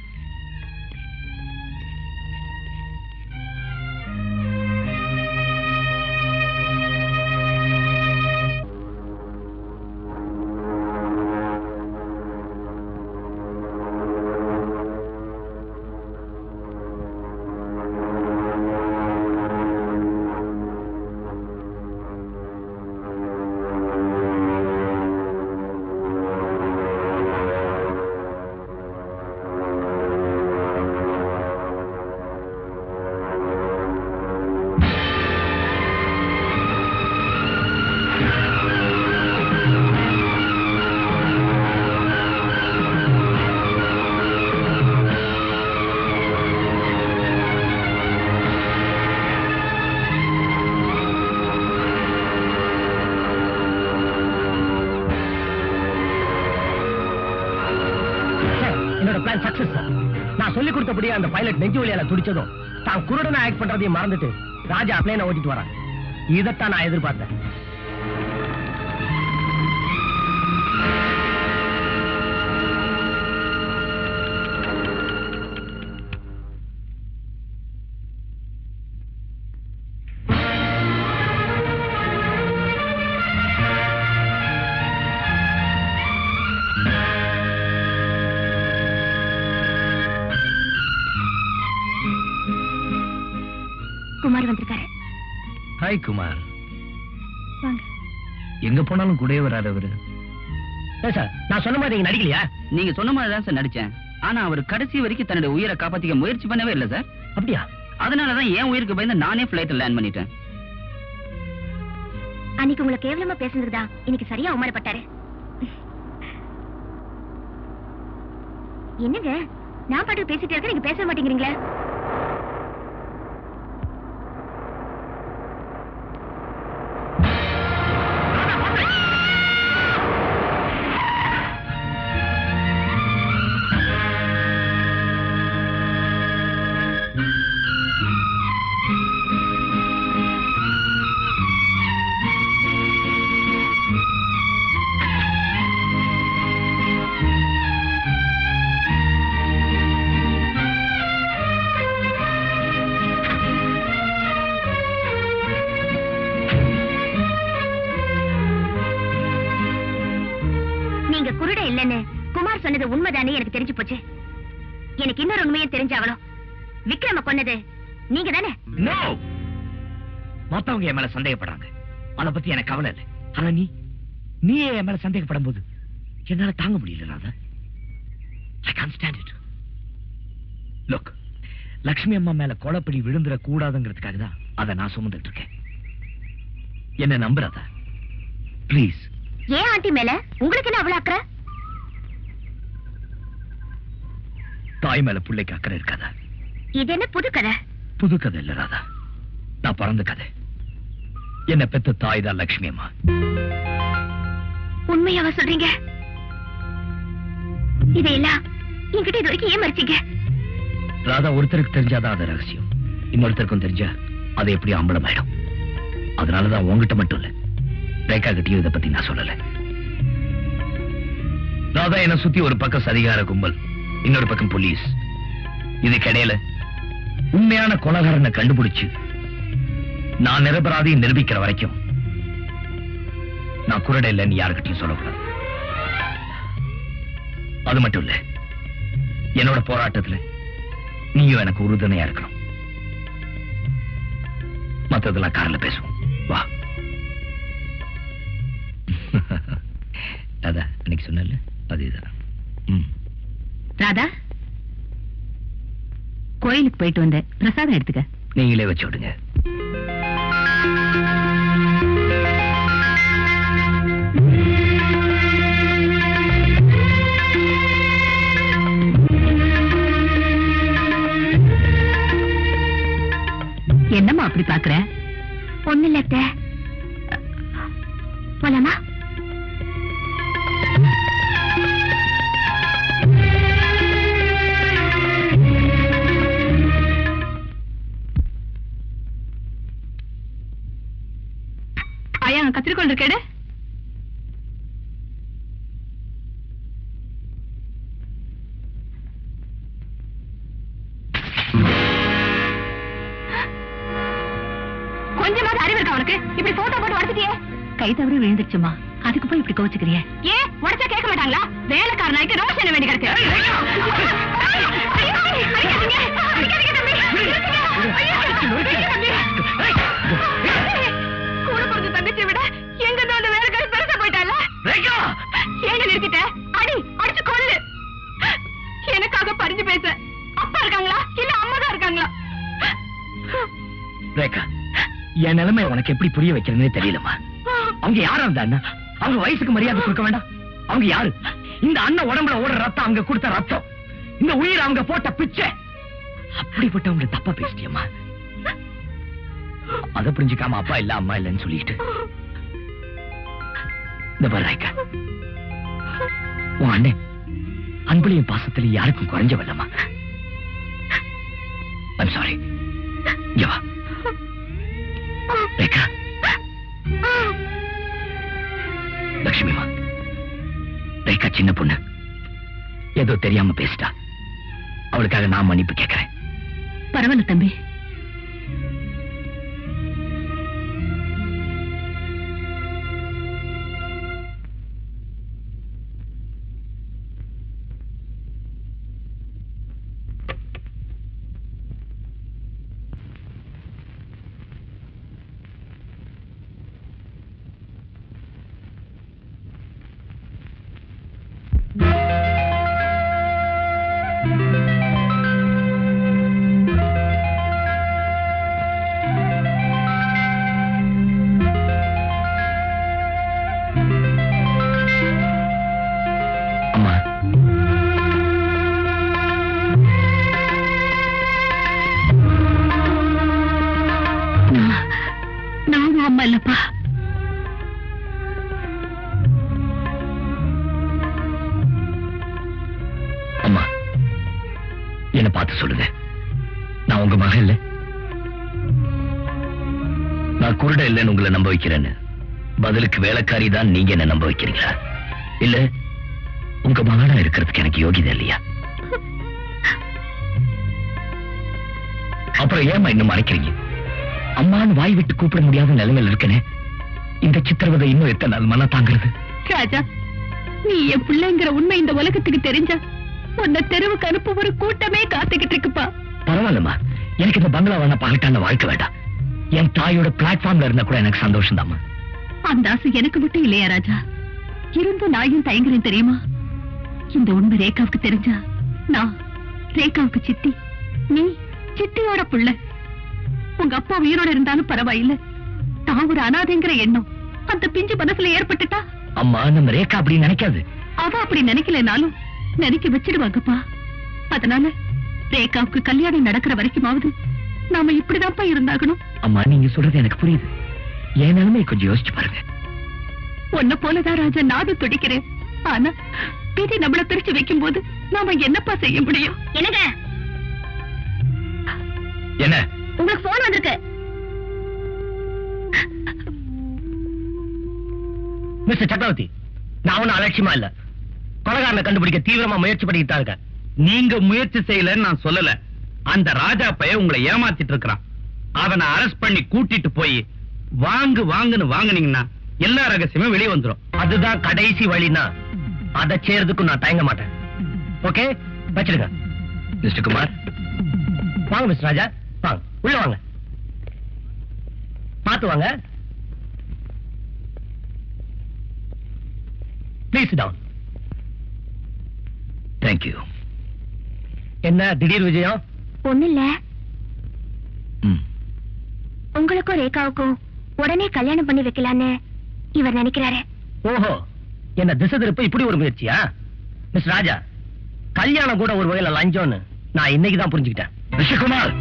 G: நான் சொல்லி கொடுத்தபடியே அந்த பைலட் நெஞ்சு வலியால துடிச்சதும் தான் குருடனை ஆக்ட் பண்றதையும் மறந்துட்டு ராஜா பிளேனை ஓட்டிட்டு வரான். இதைத்தான் நான் எதிர்பார்த்தேன்.
A: குமார் வந்திருக்காரு.
F: ஹாய் குமார்.
A: வாங்க.
F: எங்க போனாலும் கூடவே வராது அவரு.
G: சார், நான் சொன்ன மாதிரி நீங்க நடிக்கலையா?
K: நீங்க சொன்ன மாதிரி தான் சார் நடிச்சேன். ஆனா அவர் கடைசி வரைக்கும் தன்னுடைய உயிரை காப்பாத்திக்க முயற்சி பண்ணவே இல்லை சார்.
G: அப்படியா?
K: அதனாலதான் என் உயிருக்கு பயந்து நானே பிளைட்ல லேண்ட் பண்ணிட்டேன்.
A: அன்னைக்கு உங்களை கேவலமா பேசுனதுதான் இன்னைக்கு சரியா அவமானப்பட்டாரு. என்னங்க, நான் பாட்டு பேசிட்டே இருக்க, நீங்க பேச மாட்டேங்கிறீங்களா? குமார் சொன்னது உண்மைதானே எனக்கு தெரிஞ்சு போச்சு. எனக்கு இன்னொரு உண்மையை தெரிஞ்சாகணும். விக்ரம கொன்னது நீங்க தானே?
F: நோ, மொத்தவங்க என் மேல சந்தேகப்படுறாங்க. அத பத்தி எனக்கு கவலை இல்லை. ஆனா நீ என் மேல சந்தேகப்படும் போது என்னால தாங்க முடியல Radha. I can't stand it. Look, Lakshmi அம்மா மேல கொலைப்படி விழுந்துட கூடாதுங்கிறதுக்காக தான் அதை நான் சுமந்துட்டு இருக்கேன். என்ன நம்புறதா ப்ளீஸ்?
A: ஏன் ஆண்டி மேல உங்களுக்கு என்ன அவ்வளவு அக்கறை?
F: தாய் மேல பிள்ளைக்கு அக்கறை இருக்காதா?
A: இது என்ன புது கதை?
F: புது கதை இல்ல ராதா, நான் பிறந்த கதை. என்ன பெத்த தாய் தான் லட்சுமி அம்மா.
A: உண்மையாவா சொல்றீங்க? இதையெல்லாம் என்கிட்ட இது வரைக்கும் ஏன் மறைச்சீங்க?
F: ராதா, ஒருத்தருக்கு தெரிஞ்சாதான் அது ரகசியம். இன்னொருத்தருக்கும் தெரிஞ்சா அது எப்படி அம்பலமாயிடும். அதனாலதான் உங்ககிட்ட மட்டும் இல்ல, ரேகா கிட்டயும் இதை பத்தி நான் சொல்லல. ராதா, என்ன சுத்தி ஒரு பக்கம் சதிகார கும்பல், இன்னொரு பக்கம் போலீஸ். இதுக்கிடையில உண்மையான கொலைகாரனை கண்டுபிடிச்சு நான் நிரபராதியை நிரூபிக்கிற வரைக்கும் நான் குருட இல்லைன்னு யாருக்கிட்டையும் சொல்லக்கூடாது. அது மட்டும் இல்ல, என்னோட போராட்டத்துல நீயும் எனக்கு உறுதுணையா இருக்கணும். மத்ததெல்லாம் கார்ல பேசுவோம், வா. அதான் இன்னைக்கு சொன்னல, அதேதான்.
H: ராதா, கோயிலுக்கு போயிட்டு வந்தேன், பிரசாதம் எடுத்துக்க.
F: நீங்களே வச்சு விடுங்க.
H: என்னம்மா அப்படி பாக்குற?
A: ஒண்ணு இல்ல அத்தை. போலாமா?
H: ஐயா கத்திரிக்கோள் இருக்கேடு. கொஞ்சமாவது அறிவு இருக்கா உனக்கு? இப்படி போட்டோ போட்டு உடச்சிட்டியே. கை தவறி விழுந்துருச்சுமா, அதுக்கு போய் இப்படி கோச்சுக்கிறிய? ஏன் உடச்சா கேட்க மாட்டாங்களா? வேலைக்காரனாய்க்கு ரோஸ் என்ன வேண்டி கிடக்கு? கூட பிறந்த தங்கச்சியை விட எங்க அந்த வேலைக்காரி பெருசா போயிட்டால. ஏங்க நிறுத்திட்ட? அடி அடிச்சு கொள்ளு. எனக்காக பறிஞ்சு பேச அப்பா இருக்காங்களா இல்ல அம்மா தான் இருக்காங்களா?
F: ரேகா, என் நிலைமை உனக்கு எப்படி புரிய வைக்கிறதுனே தெரியலமா. அவங்க யாரா இருந்தா அவங்க வயசுக்கு மரியாதை கொடுக்க வேண்டாம்? அவங்க யாரு? இந்த அண்ணன் உடம்புல ஓடுற ரத்தம் அவங்க கொடுத்த ரத்தம், இந்த உயிர் அவங்க போட்ட பிச்சை. அப்படிப்பட்டவங்க தப்பா பேசிட்டியம்மா. அதை புரிஞ்சுக்காம அப்பா இல்ல அம்மா இல்லன்னு சொல்லிட்டு இந்த பாரு ரேகா, உன் அண்ணன் அன்புலையும் பாசத்திலையும் யாருக்கும் குறைஞ்சவல்லம்மா. I'm sorry. இங்க வா ரேகா. லட்சுமிமா, ரேகா சின்ன பொண்ணு, ஏதோ தெரியாம பேசிட்டா. அவளுக்காக நான் மன்னிப்பு கேட்கிறேன்.
H: பரவாயில்ல தம்பி. நானும் அம்மா இல்லப்பா.
F: அம்மா, என்ன பார்த்து சொல்லுங்க, நான் உங்க மகன் இல்ல? நான் குருட இல்லைன்னு உங்களை நம்ப வைக்கிறேன்னு பதிலுக்கு வேலைக்காரி தான் நீங்க என்ன நம்ப வைக்கிறீங்களா? இல்ல உங்க மகனா இருக்கிறதுக்கு எனக்கு யோகிதை இல்லையா? அப்புறம் ஏமா இன்னும் மறைக்கிறீங்க? அம்மான்னு வாய் விட்டு கூப்பிட முடியாத நிலைமையில் இருக்கனே. இந்த சித்திரவதை இன்னும் எத்தனை நாள் மன தாங்கிறது?
H: ராஜா, நீ என் பிள்ளைங்கிற உண்மை இந்த உலகத்துக்கு தெரிஞ்சா உன்னை தெருவுக்கு அனுப்ப ஒரு கூட்டமே காத்துக்கிட்டு இருக்குப்பா.
F: பரவாயில்லம்மா, எனக்கு இந்த பங்களா வேணா பகட்டான வாழ்க்கை வேண்டாம். என் தாயோட பிளாட்ஃபார்ம்ல இருந்தா கூட எனக்கு சந்தோஷம் தாமா.
H: அந்த ஆசை எனக்கு மட்டும் இல்லையா ராஜா? இருந்தும் நாயும் தயங்குறேன் தெரியுமா? இந்த உண்மை ரேகாவுக்கு தெரிஞ்சா நான் ரேகாவுக்கு சித்தி, நீ சித்தியோட புள்ள. உங்க அப்பா உயிரோட இருந்தாலும் பரவாயில்ல, தான் ஒரு அனாதைங்கிற எண்ணம் அந்த பிஞ்சு மனசுல ஏற்பட்டுட்டா?
F: அம்மா, நம்ம ரேகா அப்படி நினைக்காது.
H: அவ அப்படி நினைக்கலனாலும் நினைக்க வச்சிடுவாங்கப்பா. அதனால ரேகாவுக்கு கல்யாணம் நடக்கிற வரைக்குமாவது நாம இப்படிதான்ப்பா இருந்தாகணும்.
F: அம்மா, நீங்க சொல்றது எனக்கு புரியுது. என் நிலைமை கொஞ்சம் யோசிச்சு பாருங்க.
H: உன்ன போலதான் ராஜா நானும் துடிக்கிறேன். ஆனா விதி நம்மள பிரிச்சு வைக்கும் போது நாம என்னப்பா செய்ய முடியும்? என்னங்க,
F: என்ன
H: உங்களுக்கு போன் வந்திருக்கு.
F: மிஸ்டர் சக்கரவர்த்தி, நான் ஒன்னும் அலட்சியமா இல்ல. கொலைகாரனை கண்டுபிடிக்க தீவிரமா முயற்சி பண்ணிட்டு தான் இருக்கேன்.
C: நீங்க முயற்சி செய்யலன்னு நான் சொல்லல. அந்த ராஜா பையன் உங்களை ஏமாத்திட்டு இருக்கிறான். அவனை அரெஸ்ட் பண்ணி கூட்டிட்டு போய் வாங்குன்னு வாங்குனீங்கன்னா எல்லா ரகசியமும் வெளியே வந்துடும்.
F: அதுதான் கடைசி வழினா அதை செய்யறதுக்கும் நான் தயங்க மாட்டேன். ஓகே, வச்சிருக்க. மிஸ்டர் குமார், வாங்க. மிஸ்டர் ராஜா, வாங்க, உள்ள வாங்க. பார்த்து வாங்க. Please down. தேங்க்யூ. என்ன திடீர் விஜயம்?
A: ஒண்ணு இல்ல, உங்களுக்கும் ரேகாவுக்கும் உடனே கல்யாணம் பண்ணி வைக்கலான்னு இவர் நினைக்கிறாரு.
F: ஓஹோ, என்ன திசை திருப்ப இப்படி ஒரு முயற்சியா? மிஸ்டர் ராஜா, கல்யாணம் கூட ஒரு வகையில லஞ்சம்னு நான் இன்னைக்கு தான் புரிஞ்சுக்கிட்டேன். ரிஷிகுமார்,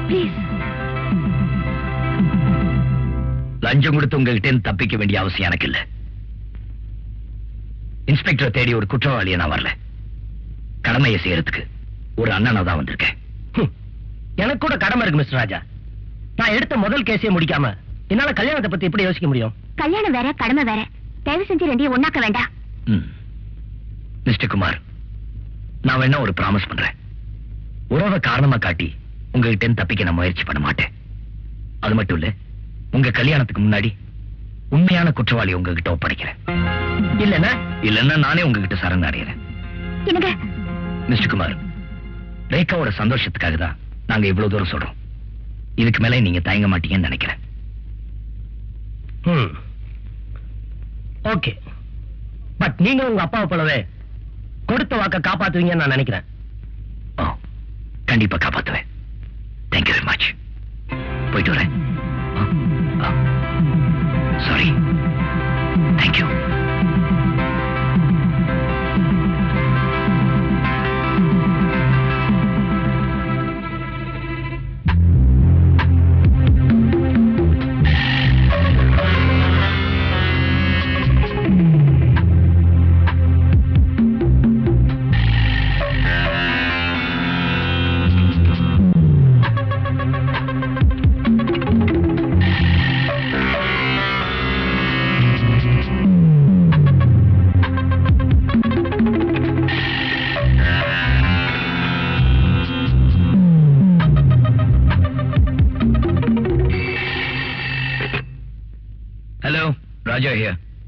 A: ப்ளீஸ்.
F: லஞ்சம் கொடுத்து உங்ககிட்ட தப்பிக்க வேண்டிய அவசியம் எனக்கு இல்ல. இன்ஸ்பெக்டர் தேடி ஒரு குற்றவாளியை நான் வரல. கடமையை செய்யறதுக்கு ஒரு அண்ணனா தான் வந்திருக்கேன்.
E: எனக்கு கூட கடமை இருக்கு மிஸ்டர் ராஜா. நான் எடுத்த முதல் கேஸையே முடிக்காம என்னால கல்யாணத்தை பத்தி எப்படி யோசிக்க முடியும்?
A: கல்யாணம் வேற கடமை வேற. தயவு செஞ்சு ரெண்டையும் ஒண்ணாக்க வேண்டாம்.
F: மிஸ்டர் குமார், நான் வேணா ஒரு ப்ராமிஸ் பண்றேன். உறவை காரணமா காட்டி உங்ககிட்ட தப்பிக்க நான் முயற்சி பண்ண மாட்டேன். அது மட்டும் இல்ல, உங்க கல்யாணத்துக்கு முன்னாடி உண்மையான குற்றவாளி உங்ககிட்ட ஒப்படைக்கிறேன். இல்லன்னா நானே உங்ககிட்ட சரண் அடைகிறேன். மிஸ்டர் குமார், ரேகாவோட சந்தோஷத்துக்காக தான் நாங்க இவ்வளவு தூரம் சொல்றோம். இதுக்கு மேல நீங்க தயங்க மாட்டீங்கன்னு நினைக்கிறேன்.
E: ஓகே, பட் நீங்க உங்க அப்பாவை போலவே கொடுத்த வாக்க காப்பாத்துவீங்கன்னு நான் நினைக்கிறேன்.
F: கண்டிப்பா காப்பாத்துவேன். Thank you very much. போயிட்டு வரேன். சாரி. தேங்க்யூ.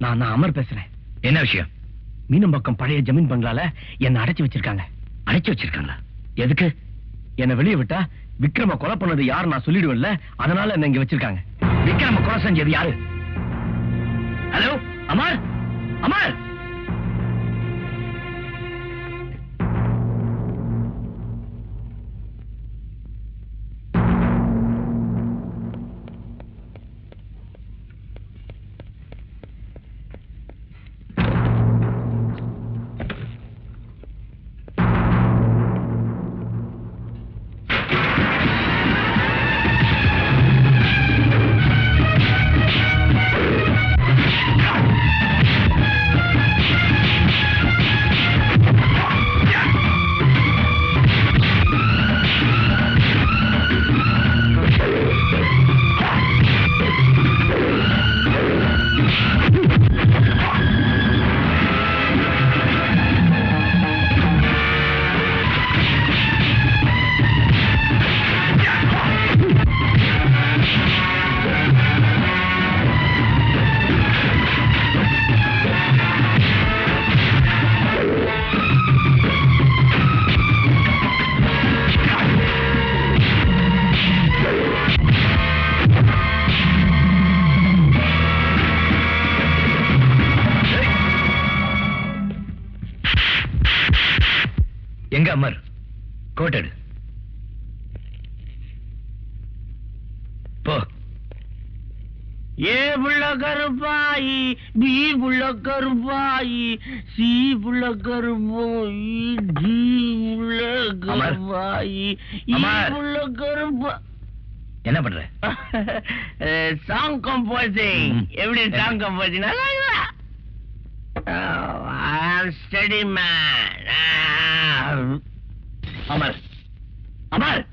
E: நான் அமர் பேசுறேன்.
F: என்ன விஷயம்?
E: மீனம்பாக்கம் பழைய ஜமீன் பங்களால என்ன அடைச்சு வச்சிருக்காங்க.
F: அடைச்சு வச்சிருக்காங்களா?
E: எதுக்கு? என்ன வெளியே விட்டா விக்ரம கொலை பண்ணது யாரு நான் சொல்லிடுவேன்ல, அதனால என்ன இங்க வச்சிருக்காங்க.
F: விக்ரம கொலை செஞ்சது யாரு? ஹலோ அமர், அமர். எங்க அமர்? கோட்டடு போ.
E: ஏ புள்ள கருப்பாயி, பி புள்ள கருப்பாயி, சி புள்ள கருப்பாயி, டி புள்ள கருப்பாயி, இ புள்ள கருப்பா.
F: என்ன பண்ற?
E: Song composing. எப்படி song composing? Study man.
F: Amar, Amar.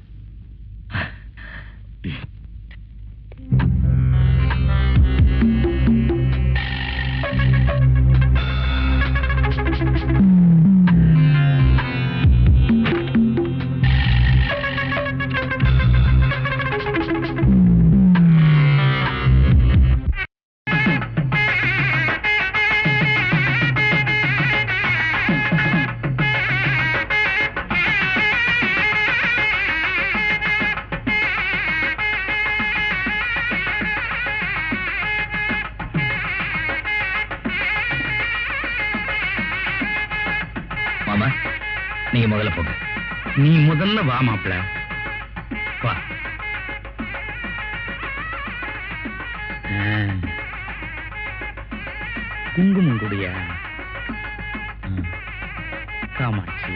F: மாமா, நீங்க முதல்ல போங்க.
C: நீ முதல்ல வா மாப்பிள. வா. குங்குமம் குடியா? காமாட்சி.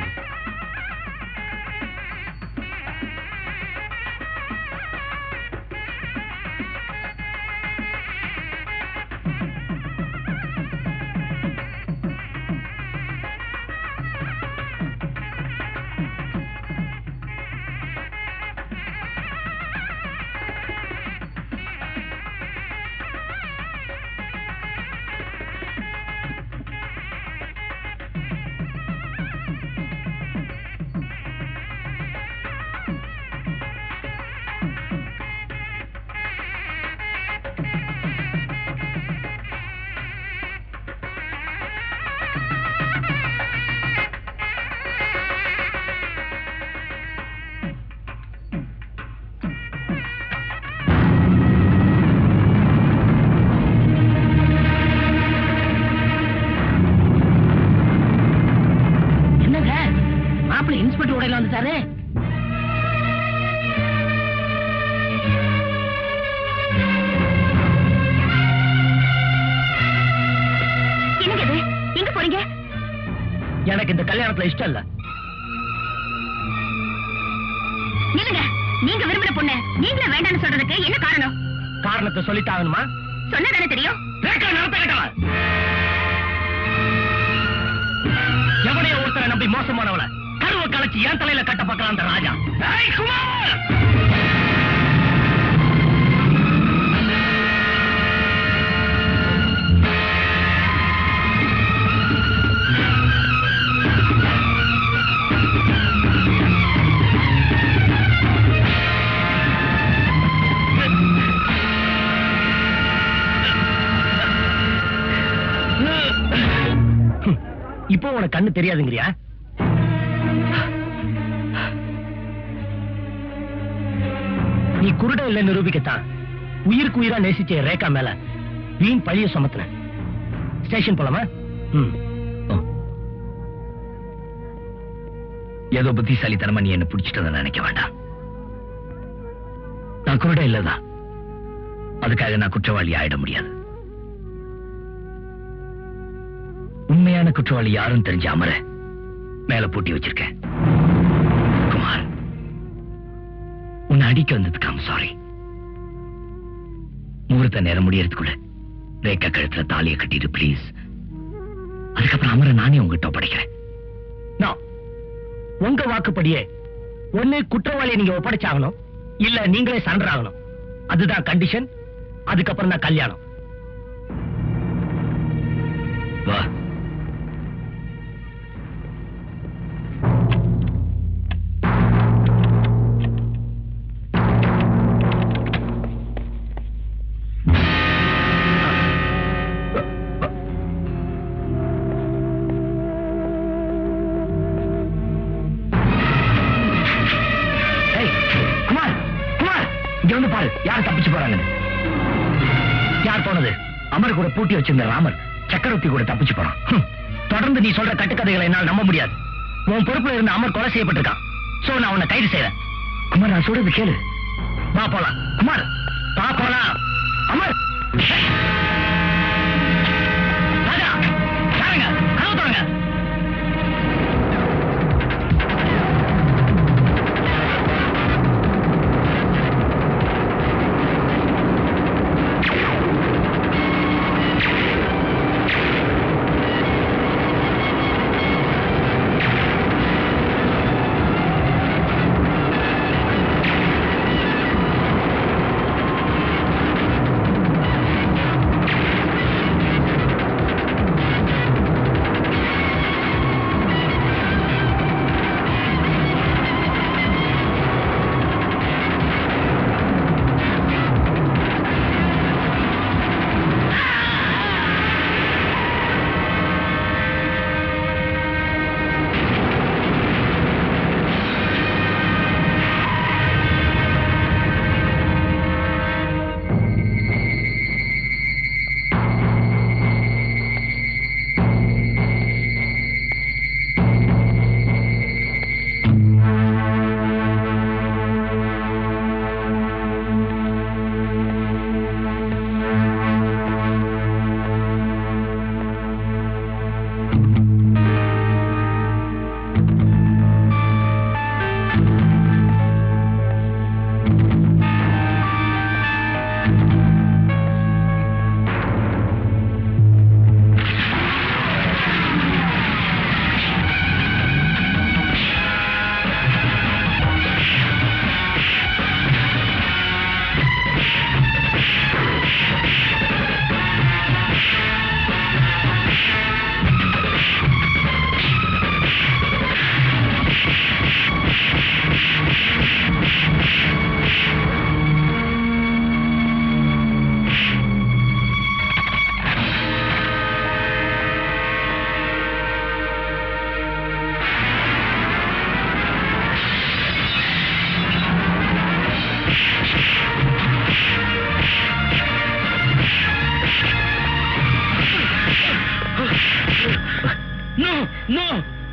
G: இன்ஸ்பெக்டர் உடையில வந்துட்டாரு.
A: என்னங்க எங்க போறீங்க?
F: எனக்கு இந்த கல்யாணத்துல இஷ்டம் இல்ல.
A: நில்லுங்க. நீங்க விரும்பின பொண்ணு நீங்களே வேண்டாம்னு சொல்றதுக்கு என்ன காரணம்?
F: காரணத்தை சொல்லித்தாகணுமா?
A: சொன்னதானே தெரியும்.
F: எவனைய ஒருத்தரை நம்பி மோசமானவள கருவை கலைச்சு என் தலையில கட்ட பார்க்கலாம் அந்த ராஜா. குமார் இப்போ உனக்கு கண்ணு தெரியாதுங்கிறியா? நீ குருட இல்ல நிரூபிக்கத்தான் உயிருக்கு உயிரா நேசிச்ச ரேகா மேல வீண் பழிய சுமத்தின. ஸ்டேஷன் போலாமா? ஏதோ புத்திசாலித்தனமா நீ என்ன பிடிச்சிட்டு நினைக்க வேண்டாம். நான் குருட இல்லதான், அதுக்காக நான் குற்றவாளி ஆயிட முடியாது. உண்மையான குற்றவாளி யாரும் தெரிஞ்ச அமர மேல பூட்டி வச்சிருக்கேன். குமார், உன்னை அடிக்க வந்ததுக்கு I'm sorry. முகூர்த்த நேரம் முடியறதுக்குள்ள ரேகா கழுத்துல தாலியை கட்டிடு பிளீஸ். அதுக்கப்புறம் அமர நானே உங்ககிட்ட ஒப்படைக்கிறேன். உங்க வாக்குப்படியே ஒண்ணு குற்றவாளியை நீங்க ஒப்படைச்சாகணும், இல்ல நீங்களே சரண்டர் ஆகணும். அதுதான் கண்டிஷன். அதுக்கப்புறம் தான் கல்யாணம். வா. யார் தப்பிச்சு போறாங்க? யார் போனது? அமர் கூட பூட்டி வச்சிருந்த ராமர் சக்கரவர்த்தி கூட தப்பிச்சு போறான். தொடர்ந்து நீ சொல்ற கட்டுக்கதைகளை என்னால் நம்ப முடியாது. உன் பொறுப்புல இருந்த அமர் கொலை செய்யப்பட்டிருக்கான். சோ நான் உன்னை கைது செய்யறேன். குமார், நான் சொல்றது கேளு. வா போலாம். குமார், வா போலாம். அமர், ராஜா, யாருங்க? கதவு திறங்க.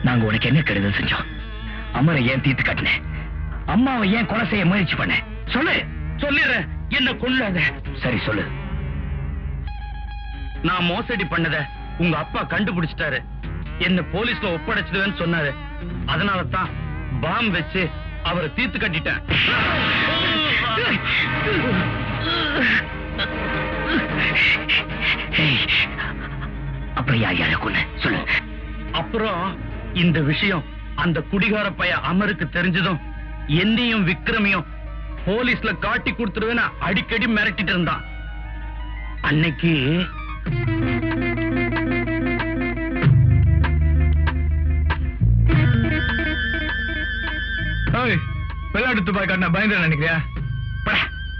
F: நாங்க உனக்கு என்ன கெடுதல் செஞ்சோம்? அமரை ஏன் தீர்த்து காட்டின? அம்மாவை ஏன் கொலை செய்ய முயற்சி பண்ண? சொல்லு.
C: சொல்லிடுறேன், என்ன கொல்லாத.
F: சரி சொல்லு.
C: நான் மோசடி பண்ணத உங்க அப்பா கண்டுபிடிச்சிட்டாரு. என்ன போலீஸ்ல ஒப்படைச்சிடுவேன்னு சொன்னாரு. அதனால தான் பாம் வச்சு அவரை தீர்த்து கட்டிட்டேன்.
F: அப்புறம் யார கொன்ன சொல்லு.
C: அப்புறம் இந்த விஷயம் அந்த குடிகார பைய அமருக்கு தெரிஞ்சதும் என்னையும் விக்ரமையும் போலீஸ்ல காட்டி கொடுத்துருவேன்னு அடிக்கடி மிரட்டிட்டு இருந்தான். அன்னைக்கு
D: விளையாட்டு துப்பாக்கி காட்டின பயந்து நினைக்கிறியா?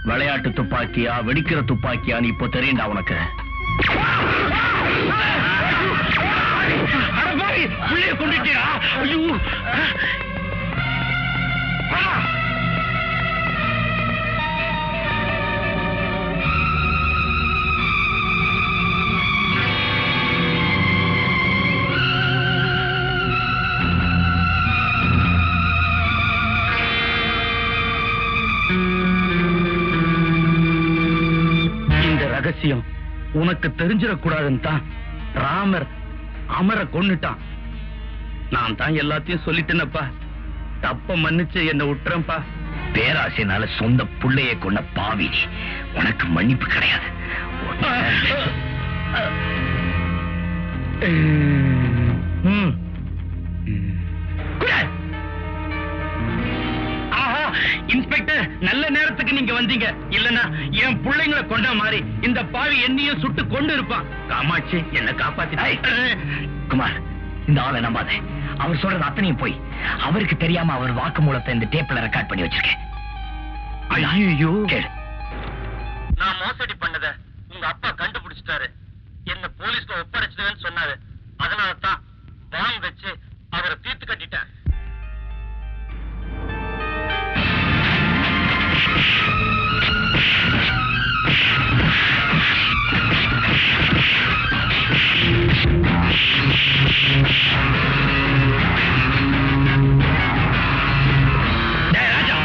F: விளையாட்டு துப்பாக்கியா வெடிக்கிற துப்பாக்கியா நீ இப்போ தெரியுண்டா உனக்கு.
C: புள்ளைய கொண்டுட்டியா? ஐயோ, ரகசியம் உனக்கு தெரிஞ்சிடக்கூடாதுன்னு தான் ராமர் அமர கொன்னுட்டான். நான் தான் எல்லாத்தையும் சொல்லிட்டேனப்பா. தப்ப மன்னிச்சு என்ன விட்டுறேன்ப்பா.
F: பேராசைனால சொந்த புள்ளைய கொண்ட பாவி நீ. உனக்கு மன்னிப்பு கிடையாது.
C: இன்ஸ்பெக்டர், நல்ல நேரத்துக்கு நீங்க வந்தீங்க. இல்லன்னா என் பிள்ளைங்களை கொண்ட மாதிரி இந்த பாவி என்னையும் சுட்டு கொண்டு இருப்பான். காமாட்சி, என்ன காப்பாத்தி.
F: குமார், இந்த ஆளை நம்பாத. அவர் சொல்றது அத்தனையும் போய். அவருக்கு தெரியாம அவர் வாக்குமூலத்தை இந்த டேப்ல ரெக்கார்ட் பண்ணி வச்சிருக்கேன்.
C: ஐயோ,
F: கேளு.
C: நான் மோசடி பண்ணத உங்க அப்பா கண்டுபிடிச்சிட்டாரு. என்ன போலீஸ்ல ஒப்படைச்சிடுவேன்னு சொன்னாரு. அதனால தான் பாம் வச்சு அவரை தீர்த்து கட்டிட்டேன். ராஜா,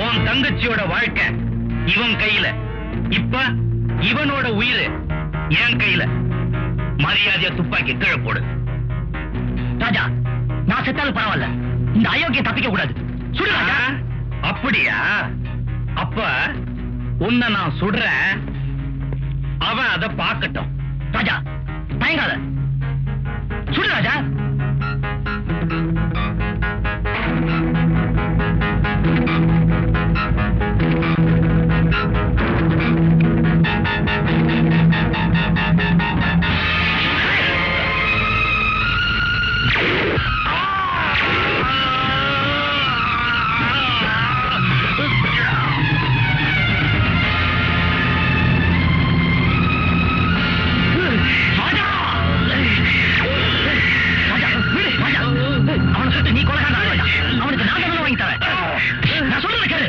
C: உன் தங்கச்சியோட வாழ்க்கை இவன் கையில. இப்ப இவனோட உயிர் என் கையில. மரியாதையா துப்பாக்கி கீழே போடு.
F: ராஜா, நான் செத்தாலும் பரவாயில்ல. இந்த அயோக்கிய தப்பிக்க கூடாது. சுடு ராஜா.
C: அப்படியா? அப்ப உன்னை நான் சுடுறேன், அவன் அதை பார்க்கட்டும்.
F: ராஜா, தயங்காத. சுடு ராஜா. நீ கொலைகாரன் ஆகலையா? அவனுக்கு நான் தான் வாங்கி தரேன். நான் சொல்றத கேளு.